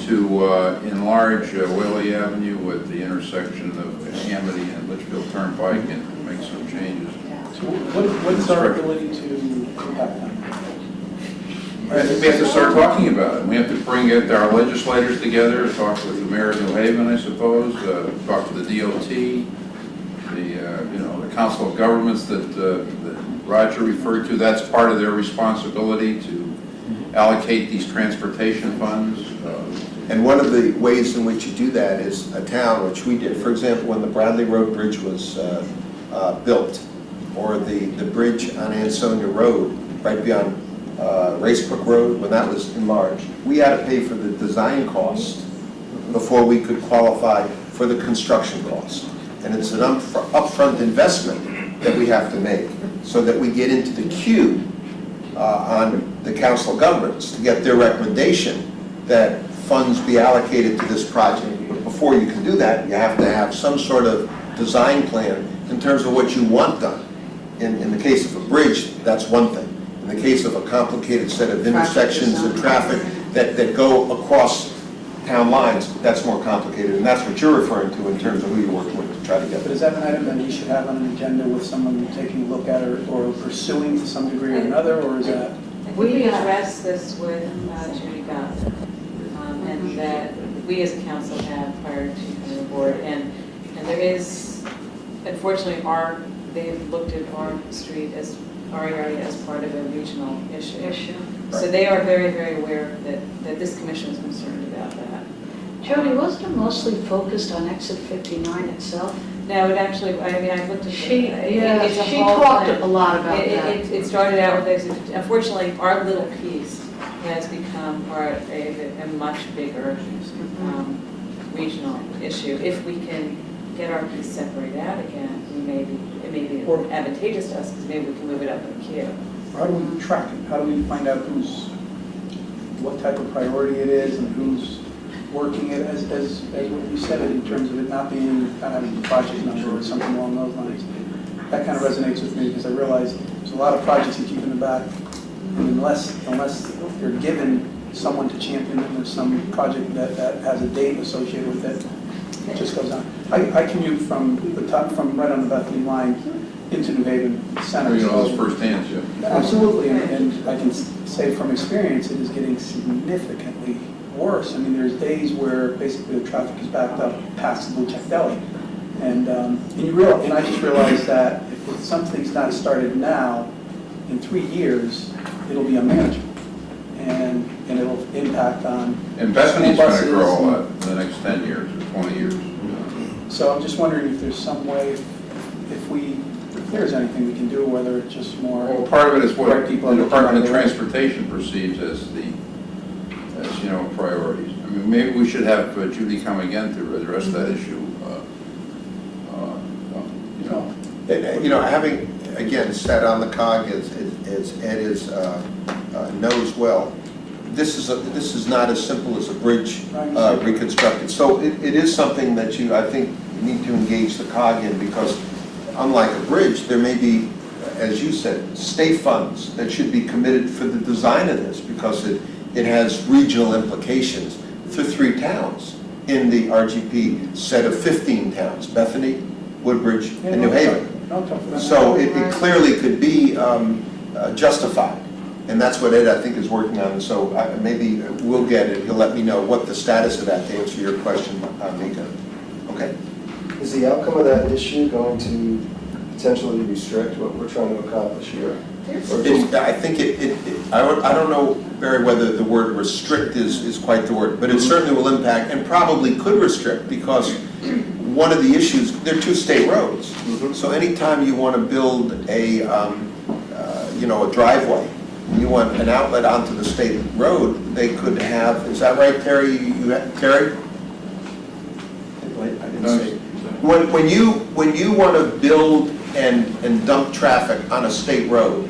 to enlarge Whaley Avenue at the intersection of Amity and Litchfield Turnpike and make some changes. So what is our ability to impact that? I think we have to start talking about it. We have to bring our legislators together, talk with the mayor of New Haven, I suppose, talk to the DOT, the Council of Governments that Roger referred to. That's part of their responsibility to allocate these transportation funds. And one of the ways in which you do that is a town, which we did. For example, when the Bradley Road Bridge was built, or the bridge on Ansonia Road, right beyond Racebrook Road, when that was enlarged, we had to pay for the design cost before we could qualify for the construction cost. And it's an upfront investment that we have to make so that we get into the queue on the Council of Governments to get their recommendation that funds be allocated to this project. But before you can do that, you have to have some sort of design plan in terms of what you want done. In the case of a bridge, that's one thing. In the case of a complicated set of intersections and traffic, that go across town lines, that's more complicated, and that's what you're referring to in terms of who you're working with to try to get But this. is that an item that we should have on an agenda with someone taking a look at or pursuing to some degree or another, or is that? I think we addressed this with Judy Beth, and that we as a council have prior to the board, and there is, unfortunately, they've looked at our street as, our area as part of a regional issue. So they are very, very aware that this commission is concerned about that. Jody, wasn't it mostly focused on exit 59 itself? No, it actually, I mean, I've looked at. She it's a whole talked plan. a lot about that. It started out with exit 50. Unfortunately, our little piece has become part of a much bigger regional issue. If we can get our piece separated out again, it may be advantageous to us because maybe we can move it up in the queue. How do we track it? How do we find out what type of priority it is and who's working it as what you said in terms of it not being kind of a project number or something along those lines? That kind of resonates with me because I realize there's a lot of projects you keep in the back, and unless you're given someone to champion it, there's some project that has a date associated with it, it just goes on. I commute from right on the Bethany line into New Haven Center. You know, so- those first hands, yeah. Absolutely, and I can say from experience, it is getting significantly worse. I mean, there's days where basically the traffic is backed up past the Blue Check Deli. And I just realized that if something's not started now, in 3 years, it'll be unmanageable. And it'll impact on. And Bethany's going to buses grow a and- lot in the next 10 years or 20 years. So I'm just wondering if there's some way, if there's anything we can do, whether it's just more. Well, part of it is what direct people the Department of into- Transportation perceives as priorities. I mean, maybe we should have Judy come again to address that issue. Having, again, sat on the COG as Ed knows well, this is not as simple as a bridge reconstructed. So it is something that you, I think, need to engage the COG in, because unlike a bridge, there may be, as you said, state funds that should be committed for the design of this, because it has regional implications for 3 towns in the RGP set of 15 towns: Bethany, Woodbridge, and New Haven. So it clearly could be justified, and that's what Ed, I think, is working on. So maybe we'll get it. He'll let me know what the status of that, to answer your question, Mika. Okay? Is the outcome of that issue going to potentially restrict what we're trying to accomplish here? I think I don't know, Barry, whether the word restrict is quite the word, but it certainly will impact, and probably could restrict, because one of the issues, they're 2 state roads. So anytime you want to build a driveway, and you want an outlet onto the state road, they could have, is that right, Terry? Terry? I didn't say. When you want to build and dump traffic on a state road,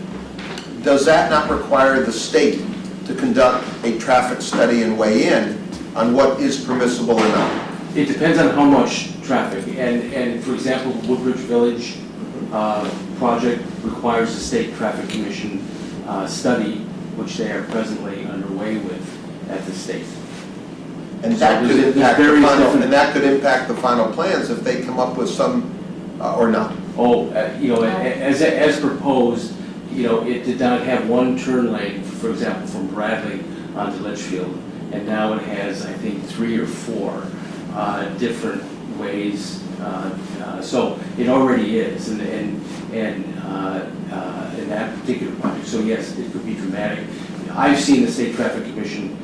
does that not require the state to conduct a traffic study and weigh in on what is permissible or not? It depends on how much traffic, and for example, the Woodbridge Village project requires a state traffic commission study, which they are presently underway with at the state. And that So could there's impact the various final, different- and that could impact the final plans if they come up with some, or not. As proposed, it did not have one turn lane, for example, from Bradley onto Litchfield, and now it has, I think, 3 or 4 different ways. So it already is, in that particular project. So yes, it could be dramatic. I've seen the State Traffic Commission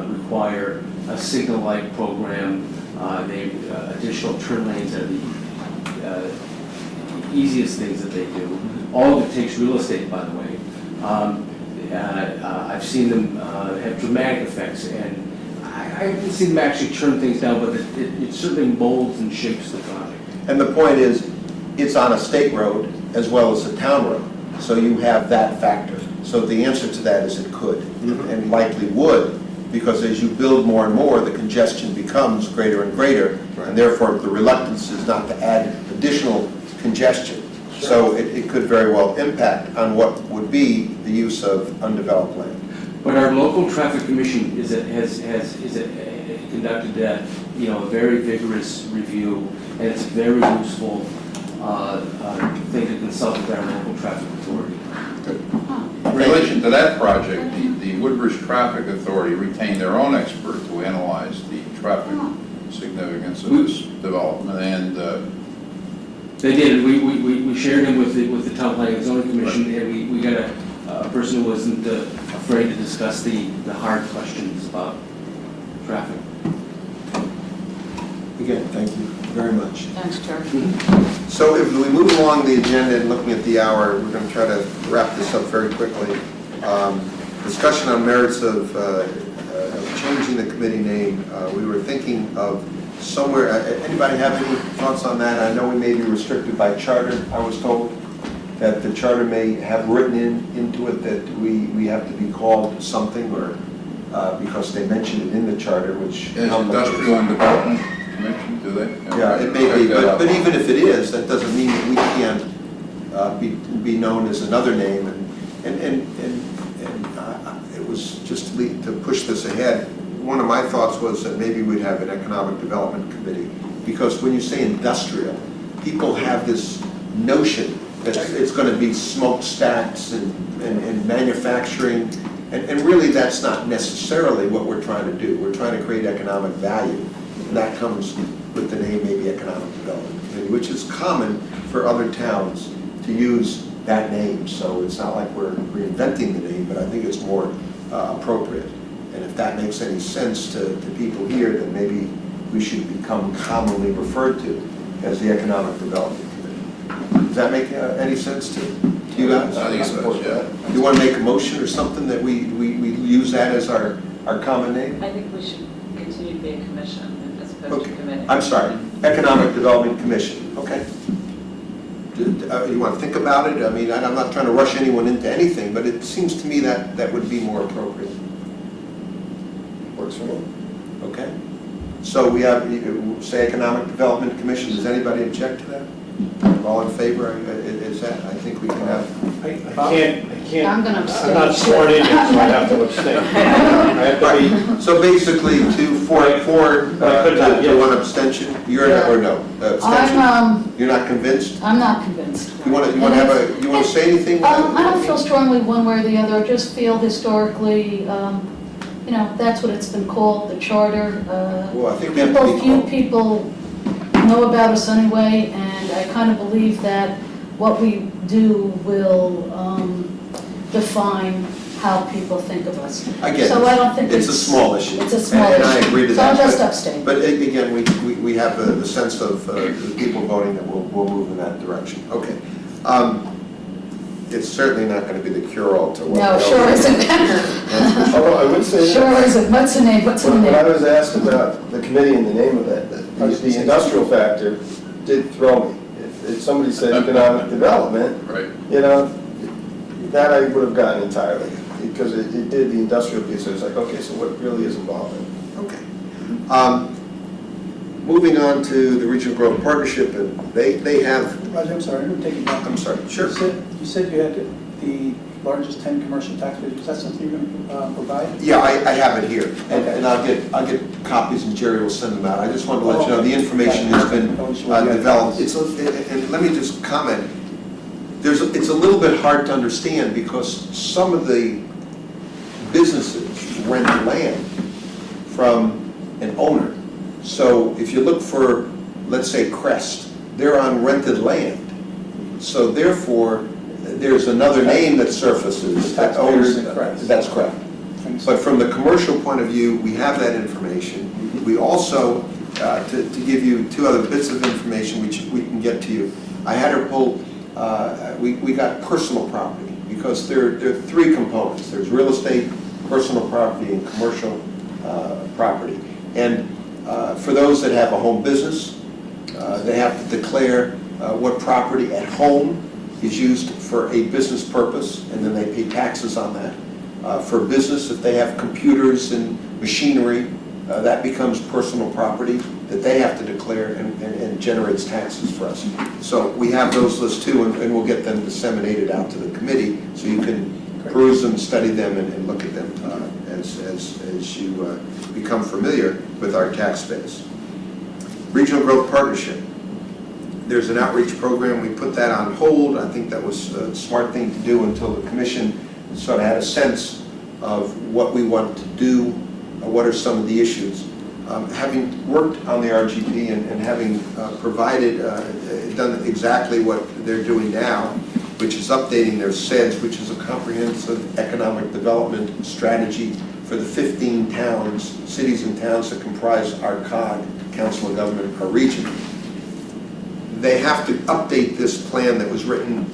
require a signal light program. Additional turn lanes are the easiest things that they do. All of it takes real estate, by the way. I've seen them have dramatic effects, and I haven't seen them actually turn things down, but it certainly molds and shapes the project. And the point is, it's on a state road as well as a town road, so you have that factor. So the answer to that is it could, and likely would, because as you build more and more, the congestion becomes greater and greater, and therefore the reluctance is not to add additional congestion. So it could very well impact on what would be the use of undeveloped land. But our local traffic commission has conducted a very vigorous review, and it's a very useful thing to consult with our local traffic authority. In relation to that project, the Woodbridge Traffic Authority retained their own expert to analyze the traffic significance of this development, and They did. We shared them with the town planning and zoning commission, and we got a person who wasn't afraid to discuss the hard questions about traffic. Again, thank you very much. Thanks, Terry. So if we move along the agenda and looking at the hour, we're going to try to wrap this up very quickly. Discussion on merits of changing the committee name. We were thinking of somewhere, anybody have any thoughts on that? I know we may be restricted by charter, I was told, that the charter may have written into it that we have to be called something, or because they mentioned it in the charter, which... is Industrial and Development Commission, do they? Yeah, it may be, but even if it is, that doesn't mean that we can't be known as another name, and it was just to push this ahead. One of my thoughts was that maybe we'd have an economic development committee, because when you say industrial, people have this notion that it's going to be smokestacks and manufacturing, and really that's not necessarily what we're trying to do. We're trying to create economic value, and that comes with the name maybe economic development committee, which is common for other towns to use that name. So it's not like we're reinventing the name, but I think it's more appropriate. And if that makes any sense to people here, then maybe we should become commonly referred to as the Economic Development Committee. Does that make any sense to you guys? I think it does, yeah. You want to make a motion or something that we use that as our common name? I think we should continue to be a commission as opposed to a committee. I'm sorry, Economic Development Commission, okay. You want to think about it? I mean, I'm not trying to rush anyone into anything, but it seems to me that would be more appropriate. Works for me. Okay. So we have, say, Economic Development Commission. Does anybody object to that? All in favor? Is that, I think we can have. I can't, I'm gonna abstain. I'm not sworn in yet, so I have to abstain. I have to be, So basically, four, to one abstention. You're or no? Abstention. You're not convinced? I'm not convinced. You want to have you want to say anything? I don't feel strongly one way or the other. I just feel historically, that's what it's been called, the charter. Well, I think we have to be Few called. people know about us anyway, and I kind of believe that what we do will define how people think of us. I get So it. I don't think It's a small issue. It's a small issue. And I agree to So I'll that. just but- abstain. But again, we have the sense of the people voting that we'll move in that direction. Okay. It's certainly not going to be the cure-all to what. No, sure isn't. Although I would say Sure that, isn't. What's the name? What's the when I name? was asked about the committee and the name of it, the industrial factor did throw me. If somebody said economic development, Right. that I would have gotten entirely, because it did the industrial piece. I was like, okay, so what really is involved in it? Okay. Moving on to the Regional Growth Partnership, and they have, Roger, I'm sorry, I'm going to take it back. I'm sorry, sure. You said you had the largest 10 commercial tax bases. Is that something you're going to provide? Yeah, I have it here, Okay. and I'll get copies, and Jerry will send them out. I just wanted to let you know the information has been developed. And let me just comment. It's a little bit hard to understand because some of the businesses rent land from an owner. So if you look for, let's say, Crest, they're on rented land. So therefore, there's another name that surfaces that owners. That's correct. But from the commercial point of view, we have that information. We also, to give you two other bits of information which we can get to you, I had her pull, we got personal property, because there are three components. There's real estate, personal property, and commercial property. And for those that have a home business, they have to declare what property at home is used for a business purpose, and then they pay taxes on that. For business, if they have computers and machinery, that becomes personal property that they have to declare and generates taxes for us. So we have those lists too, and we'll get them disseminated out to the committee so you can peruse them, study them, and look at them as you become familiar with our tax base. Regional Growth Partnership. There's an outreach program. We put that on hold. I think that was a smart thing to do until the commission sort of had a sense of what we want to do, what are some of the issues. Having worked on the RGP and having provided, done exactly what they're doing now, which is updating their SEDS, which is a comprehensive economic development strategy for the 15 towns, cities and towns that comprise our COG, Council of Government, our region. They have to update this plan that was written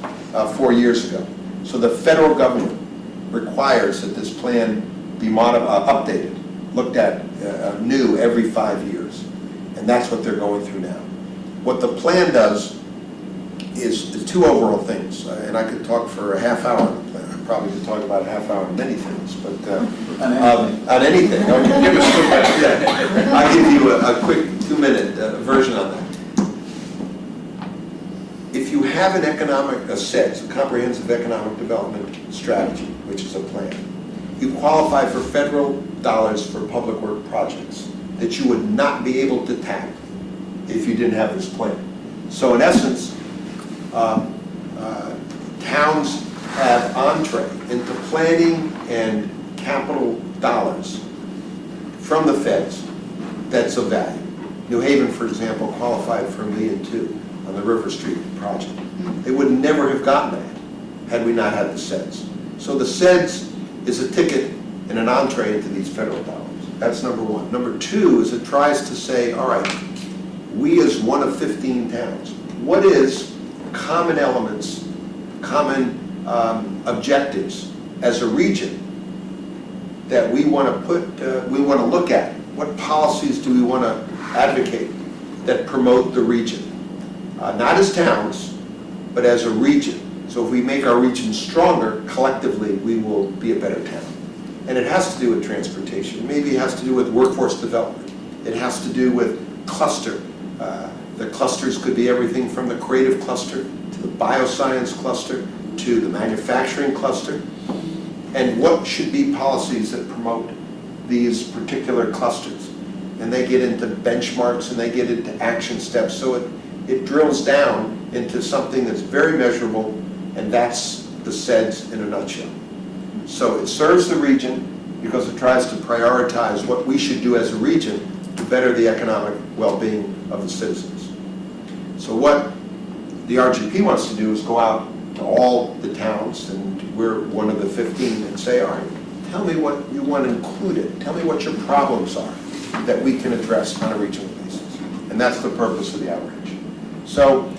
4 years ago. So the federal government requires that this plan be updated, looked at new every 5 years. And that's what they're going through now. What the plan does is the two overall things, and I could talk for a half hour on the plan. I probably could talk about a half hour on many things, but on anything. Give us 2 minutes. Yeah. I'll give you a quick 2-minute version on that. If you have an a SEDS, a comprehensive economic development strategy, which is a plan, you qualify for federal dollars for public work projects that you would not be able to tap if you didn't have this plan. So in essence, towns have entree into planning and capital dollars from the feds that's of value. New Haven, for example, qualified for $1.2 million on the River Street project. They would never have gotten that had we not had the SEDS. So the SEDS is a ticket and an entree into these federal dollars. That's number one. Number two is it tries to say, all right, we as one of 15 towns, what is common elements, common objectives as a region that we want to put, we want to look at? What policies do we want to advocate that promote the region? Not as towns, but as a region. So if we make our region stronger, collectively, we will be a better town. And it has to do with transportation. Maybe it has to do with workforce development. It has to do with cluster. The clusters could be everything from the creative cluster to the bioscience cluster to the manufacturing cluster. And what should be policies that promote these particular clusters? And they get into benchmarks and they get into action steps. So it drills down into something that's very measurable, and that's the SEDS in a nutshell. So it serves the region because it tries to prioritize what we should do as a region to better the economic well-being of the citizens. So what the RGP wants to do is go out to all the towns, and we're one of the 15, and say, all right, tell me what you want included. Tell me what your problems are that we can address on a regional basis. And that's the purpose of the outreach. So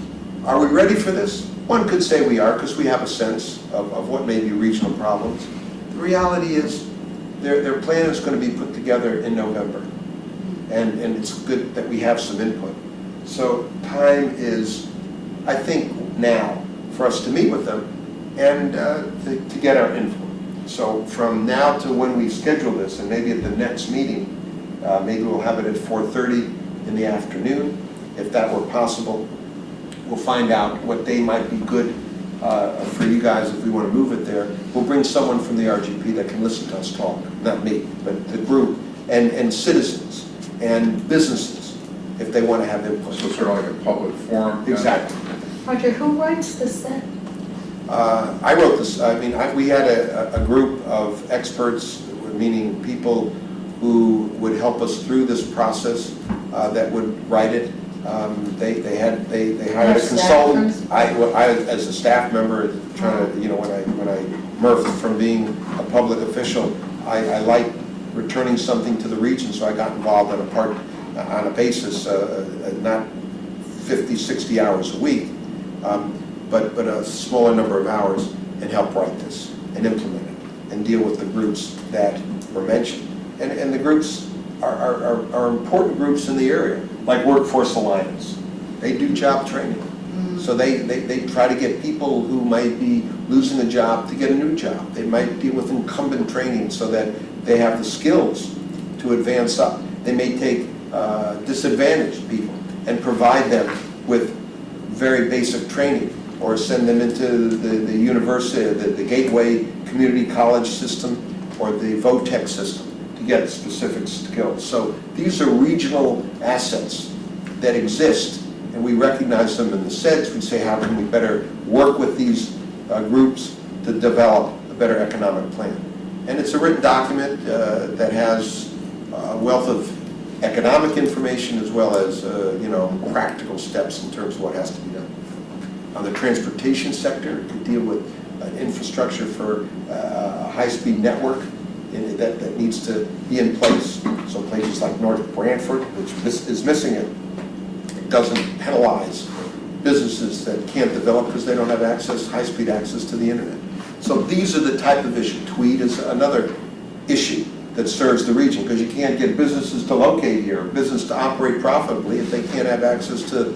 are we ready for this? One could say we are, because we have a sense of what may be regional problems. The reality is their plan is going to be put together in November. And it's good that we have some input. So time is, I think, now for us to meet with them and to get our input. So from now to when we schedule this, and maybe at the next meeting, maybe we'll have it at 4:30 in the afternoon, if that were possible. We'll find out what day might be good for you guys if we want to move it there. We'll bring someone from the RGP that can listen to us talk, not me, but the group, and citizens and businesses if they want to have input. So sort of like a public forum? Exactly. Roger, who writes the set? I wrote this. I mean, we had a group of experts, meaning people who would help us through this process that would write it. They hired a consultant. I as a staff member, trying to, when I morphed from being a public official, I like returning something to the region, so I got involved on a basis, not 50, 60 hours a week, but a smaller number of hours, and help write this and implement it and deal with the groups that were mentioned. And the groups are important groups in the area, like Workforce Alliance. They do job training. So they try to get people who might be losing a job to get a new job. They might deal with incumbent training so that they have the skills to advance up. They may take disadvantaged people and provide them with very basic training, or send them into the university, the gateway community college system or the VOTEC system to get specific skills. So these are regional assets that exist, and we recognize them in the SEDS. We say, how can we better work with these groups to develop a better economic plan? And it's a written document that has a wealth of economic information as well as, practical steps in terms of what has to be done. On the transportation sector, it could deal with an infrastructure for a high-speed network that needs to be in place. So places like North Branford, which is missing it, doesn't penalize businesses that can't develop because they don't have access, high-speed access to the internet. So these are the type of issue. Tweed is another issue that serves the region, because you can't get businesses to locate here, business to operate profitably if they can't have access to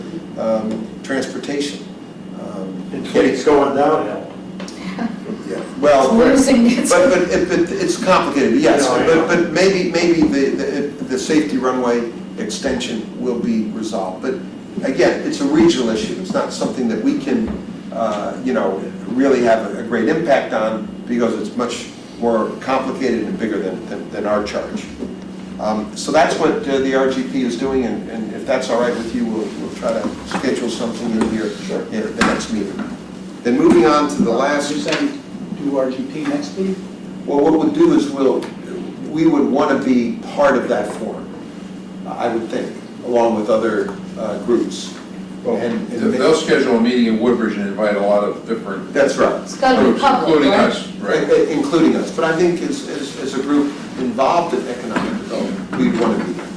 transportation. And Tweed's going downhill. Yeah, well, Losing its- but it's complicated, yes. No, I know. But maybe the safety runway extension will be resolved. But again, it's a regional issue. It's not something that we can, really have a great impact on, because it's much more complicated and bigger than our charge. So that's what the RGP is doing, and if that's all right with you, we'll try to schedule something in here at the next meeting. Then moving on to the last. You're saying do RGP next meeting? Well, what we'll do is we would want to be part of that forum, I would think, along with other groups. And They'll schedule a meeting in Woodbridge and invite a lot of different That's right. It's got to be groups, public, including right? us, right? Including us. But I think as a group involved in economic development, we'd want to be there.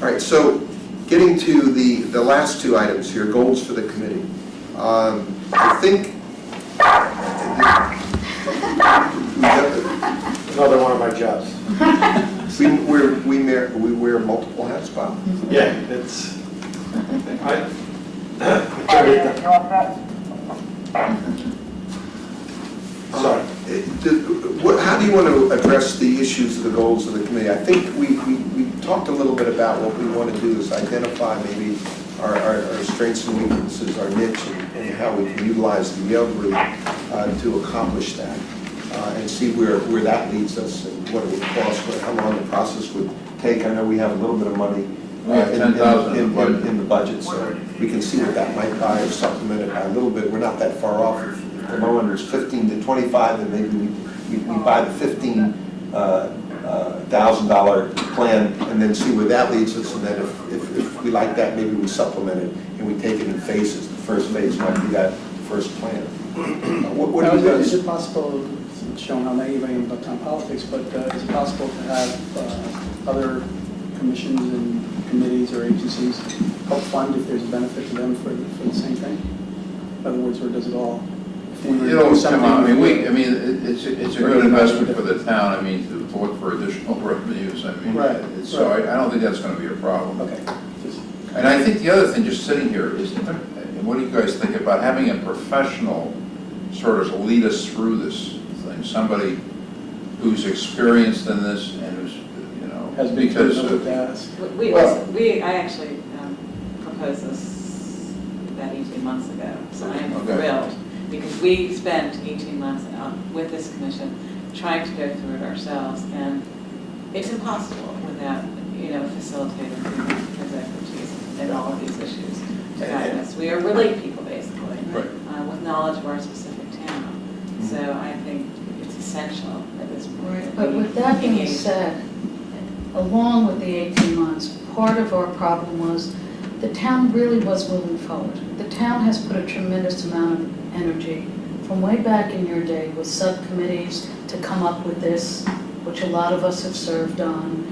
All right, so getting to the last two items here, goals for the committee. I think Another one of my jobs. we wear multiple hats, Bob. Yeah, it's, sorry. How do you want to address the issues of the goals of the committee? I think we talked a little bit about what we want to do is identify maybe our strengths and weaknesses, our niche, and how we can utilize the Yale group to accomplish that, and see where that leads us and what it would cost, how long the process would take. I know we have a little bit of money We have $10,000 in the budget. in the budget, so we can see what that might buy or supplement it by a little bit. We're not that far off. If the low end is 15 to 25, then maybe we buy the $15,000 plan and then see where that leads us. And then if we like that, maybe we supplement it and we take it in phases. The first phase might be that first plan. What do you guys? Is it possible, it's shown how naive I am about town politics, but is it possible to have other commissions and committees or agencies help fund if there's a benefit to them for the same thing? In other words, or does it all? It'll come out, it's a good investment for the town, to look for additional revenues, Right, so I don't think that's gonna be a problem. Okay. Just- And I think the other thing, just sitting here, is, what do you guys think about having a professional sort of lead us through this thing? Somebody who's experienced in this and who's, Has been because turned over to ask. I actually proposed this about 18 months ago, so I am Okay. thrilled, because we spent 18 months with this commission trying to go through it ourselves, and it's impossible without, facilitating his expertise in all of these issues to guide us. We're lay people, basically, with knowledge of our specific town. So I think it's essential at this point. But with that being said, along with the 18 months, part of our problem was the town really was moving forward. The town has put a tremendous amount of energy from way back in your day with subcommittees to come up with this, which a lot of us have served on,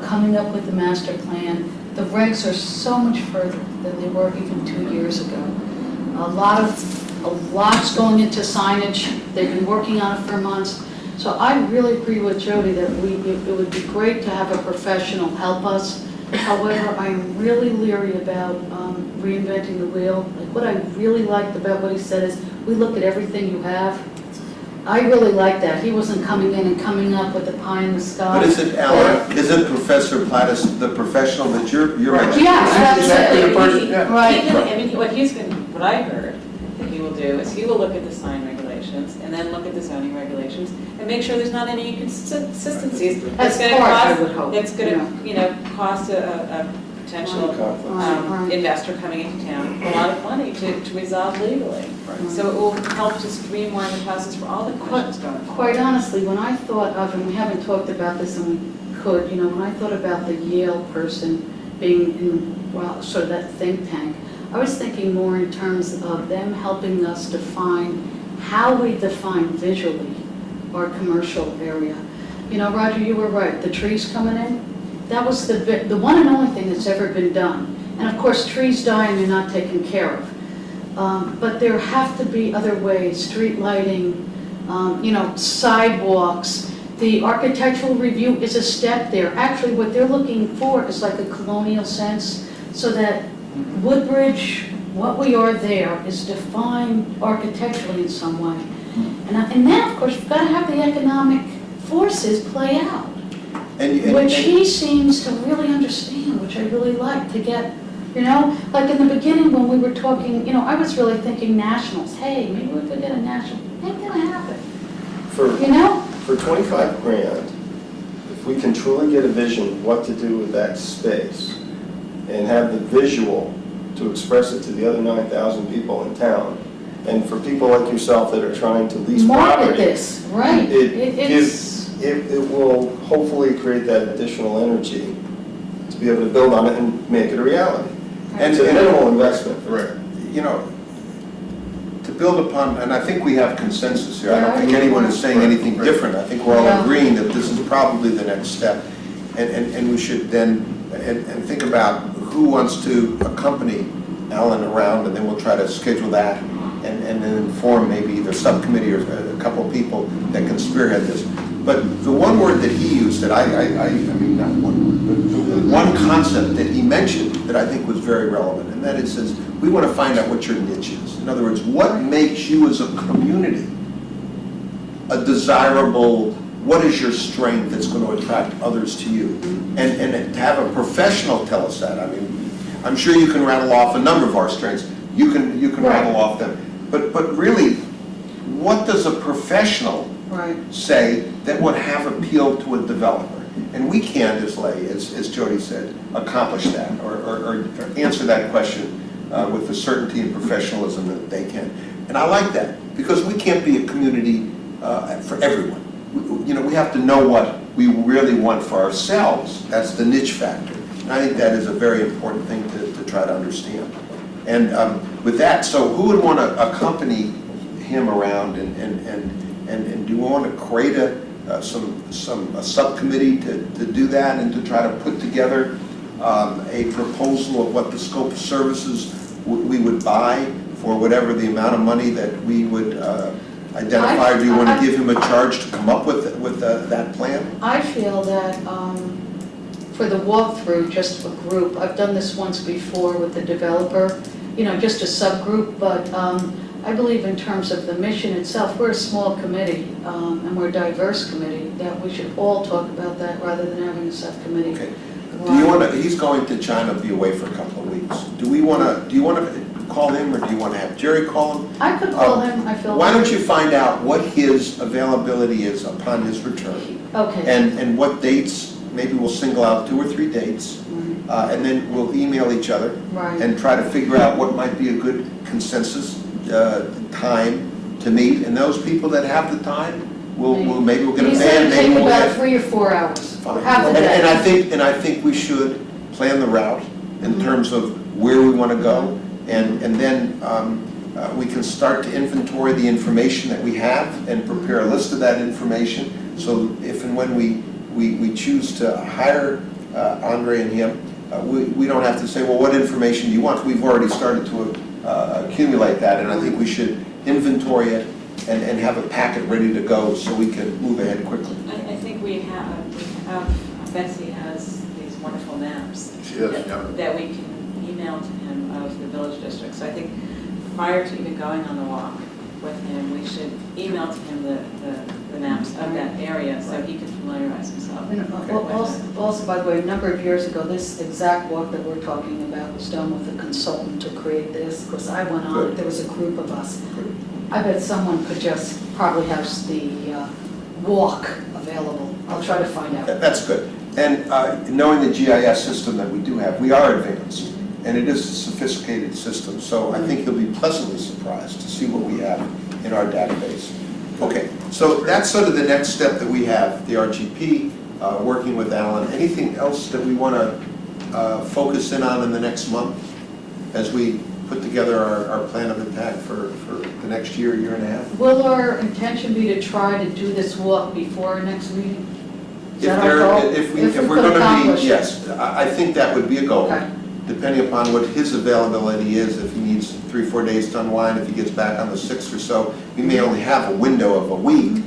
coming up with the master plan. The regs are so much further than they were even 2 years ago. A lot's going into signage. They've been working on it for months. So I really agree with Jody that it would be great to have a professional help us. However, I'm really leery about reinventing the wheel. Like, what I really liked about what he said is, we look at everything you have. I really like that. He wasn't coming in and coming up with the pie in the sky. But isn't Professor Plattus the professional that you're mentioning? Yes, Exactly the person, absolutely. yeah. Right. What I heard that he will do is he will look at the sign regulations regulations, and then look at the zoning regulations, and make sure there's not any inconsistencies. That's gonna part, I cost- would hope, That's gonna, yeah. Cost a potential Right. investor coming into town a lot of money to resolve legally. So it will help to streamline the process for all the commissions going forward. Quite honestly, when I thought of, and we haven't talked about this and we could, when I thought about the Yale person being in, well, sort of that think tank, I was thinking more in terms of them helping us define how we define visually our commercial area. Roger, you were right, the trees coming in, that was the one and only thing that's ever been done. And of course, trees die and they're not taken care of. But there have to be other ways, street lighting, sidewalks. The architectural review is a step there. Actually, what they're looking for is like a colonial sense, so that Woodbridge, what we are there, is defined architecturally in some way. And then, of course, we've got to have the economic forces play out, which he seems to really understand, which I really like to get. Like in the beginning when we were talking, I was really thinking nationals. Hey, maybe we could get a national. Ain't gonna happen. For 25 grand, if we can truly get a vision what to do with that space and have the visual to express it to the other 9,000 people in town, and for people like yourself that are trying to lease Market property, this, right? it will hopefully create that additional energy to be able to build on it and make it a reality. And It's a minimal investment. Right. To build upon, and I think we have consensus here, I don't Yeah, think I do. anyone is saying anything different. I think we're all Yeah. agreeing that this is probably the next step. And we should then, and think about who wants to accompany Alan around, and then we'll try to schedule that, and then inform maybe either subcommittee or a couple of people that can spearhead this. But the one word that he used that I mean, not one word, but the one concept that he mentioned that I think was very relevant, and that it says, we want to find out what your niche is. In other words, what makes you as a community a desirable, what is your strength that's going to attract others to you? And to have a professional tell us that, I mean, I'm sure you can rattle off a number of our strengths. You can rattle off them. But really, what does a professional say that would have appeal to a developer? And we can't, as Jody said, accomplish that or answer that question with the certainty and professionalism that they can. And I like that, because we can't be a community for everyone. We have to know what we really want for ourselves. That's the niche factor. And I think that is a very important thing to try to understand. And with that, so who would want to accompany him around, and do we want to create a subcommittee to do that, and to try to put together a proposal of what the scope of services we would buy for whatever the amount of money that we would identify? Or do you want to give him a charge to come up with that plan? I feel that for the walkthrough, just for group, I've done this once before with the developer, just a subgroup, but I believe in terms of the mission itself, we're a small committee, and we're a diverse committee, that we should all talk about that rather than having a subcommittee. Okay. Do you want to? He's going to China, be away for a couple of weeks. Do you want to call him, or do you want to have Jerry call him? I could call him. I feel. Why don't you find out what his availability is upon his return? Okay. And what dates? Maybe we'll single out 2 or 3 dates, and then we'll email each other Right. and try to figure out what might be a good consensus time to meet. And those people that have the time, maybe we'll get a He band. said it'd take maybe we'll about get 3 or 4 hours. Fine. Half a day. And I think we should plan the route in terms of where we want to go, and then we can start to inventory the information that we have and prepare a list of that information. So if and when we choose to hire Andre and him, we don't have to say, well, what information do you want? We've already started to accumulate that, and I think we should inventory it and have a packet ready to go so we can move ahead quickly. I think we have, Betsy has these wonderful maps She does, yeah. that we can email to him of the village district. So I think prior to even going on the walk, with him, we should email to him the maps of that area so he can familiarize himself. And also, by the way, a number of years ago, this exact walk that we're talking about was done with a consultant to create this, because I went on it, there was a group of us. I bet someone could just probably have the walk available. I'll try to find out. That's good. And knowing the GIS system that we do have, we are advanced, and it is a sophisticated system, so I think you'll be pleasantly surprised to see what we have in our database. Okay, so that's sort of the next step that we have, the RGP, working with Alan. Anything else that we want to focus in on in the next month as we put together our plan of attack for the next year, year and a half? Will our intention be to try to do this walk before our next meeting? Is that our goal? If we we're could going to accomplish be, it. yes, I think that would be a goal. Okay. Depending upon what his availability is, if he needs 3 or 4 days to unwind, if he gets back on the 6th or so, we may only have a window of a week,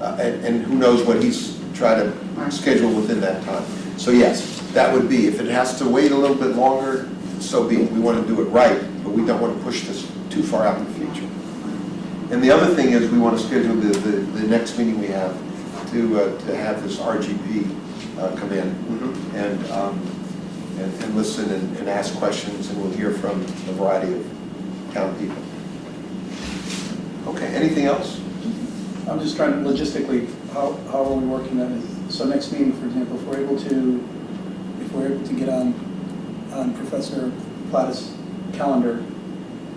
and who knows what he's trying to schedule within that time. So yes, that would be, if it has to wait a little bit longer, so be it. We want to do it right, but we don't want to push this too far out in the future. And the other thing is, we want to schedule the next meeting we have to have this RGP come in and listen and ask questions, and we'll hear from a variety of town people. Okay, anything else? I'm just trying to logistically, how are we working on it? So next meeting, for example, if we're able to get on Professor Plattus' calendar,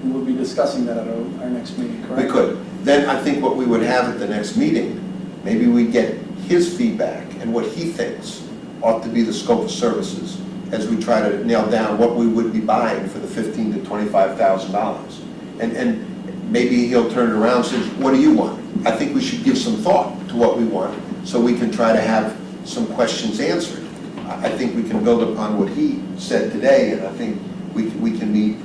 we will be discussing that at our next meeting, correct? We could. Then I think what we would have at the next meeting, maybe we get his feedback and what he thinks ought to be the scope of services as we try to nail down what we would be buying for the $15,000 to $25,000. And maybe he'll turn it around and say, what do you want? I think we should give some thought to what we want so we can try to have some questions answered. I think we can build upon what he said today, and I think we can meet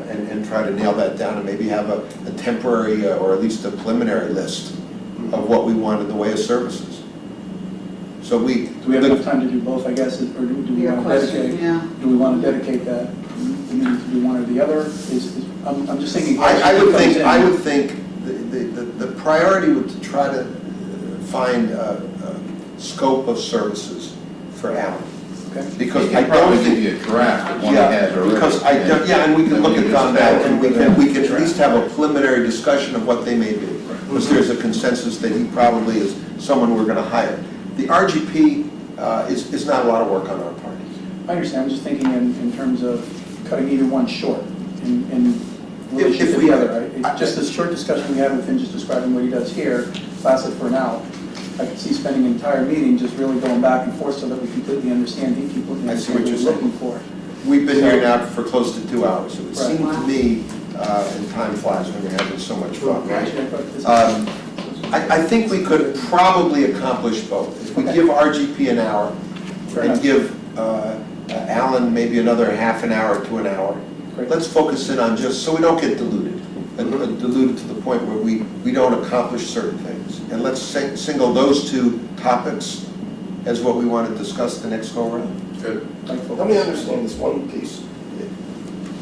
and try to nail that down and maybe have a temporary or at least a preliminary list of what we want in the way of services. So Do we have enough time to do both, I guess, or do we Your want to question, dedicate? yeah. Do we want to dedicate that? Do we need to do one or the other? I'm just thinking. I would think the priority would to try to find a scope of services for Alan. Okay. Because He I can don't probably think. give you a draft of one he has already. Because I don't, yeah, and we can look at that, and we can at least have a preliminary discussion of what they may be. Because there's a consensus that he probably is someone we're going to hire. The RGP is not a lot of work on our part. I understand, I'm just thinking in terms of cutting either one short in relation If to we- the other. Just this short discussion we had with him, just describing what he does here, lasted for an hour. I could see spending an entire meeting just really going back and forth so that we completely understand, he completely I see understand what what you're he's saying. looking for. We've been here now for close to 2 hours. It would Right. seem to me, and time flies when you're having so much fun, right? But I think we could probably accomplish both. If we Okay. give RGP an hour Fair and enough. give Alan maybe another half an hour to an hour, Great. let's focus in on just, so we don't get diluted. Diluted to the point where we don't accomplish certain things. And let's single those 2 topics as what we want to discuss the next go around. Good. Let me understand this one piece.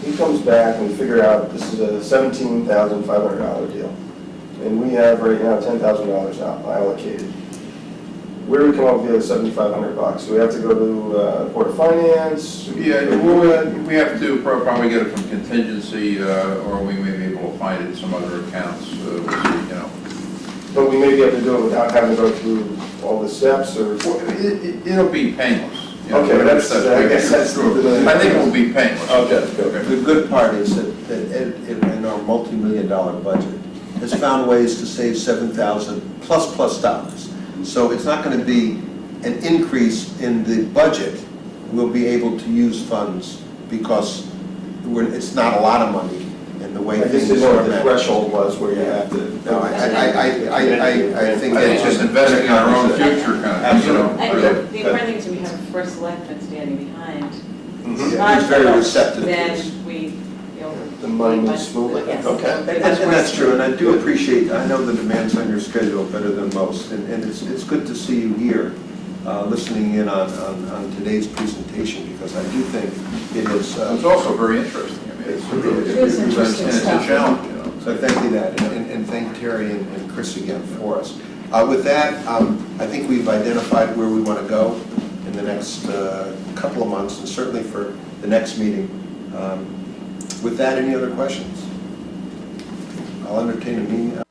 He comes back and we figure out this is a $17,500 deal. And we have right now $10,000 allocated. Where do we come up with the other $7,500? Do we have to go to Board of Finance? Yeah, we have to probably get it from contingency, or we may be able to find it in some other accounts, you know. But we may be able to do it without having to go through all the steps, or? Well, it'll be painless. You know, Okay, whatever steps I we guess get that's through. the- I think it will be painless. Okay. The good part is that in our multi-million-dollar budget, has found ways to save $7,000 plus dollars. So it's not going to be an increase in the budget. We'll be able to use funds because it's not a lot of money in the way I things just didn't know what the are. threshold was where you have to. No, I think I think it's just investing in our own future kind of, you know. And really. the important thing is we have a first selectman standing behind. Yeah, he's very receptive to this. Then we, you know. The money we moves smoothly. Yes. Okay. And that's true, and I do appreciate, I know the demands on your schedule better than most, and it's good to see you here, listening in on today's presentation, because I do think it is. It's also very interesting. I mean, It is interesting and it's a stuff. challenge, you know. So thank you that, and thank Terry and Chris again for us. With that, I think we've identified where we want to go in the next couple of months, and certainly for the next meeting. With that, any other questions? I'll entertain a meeting.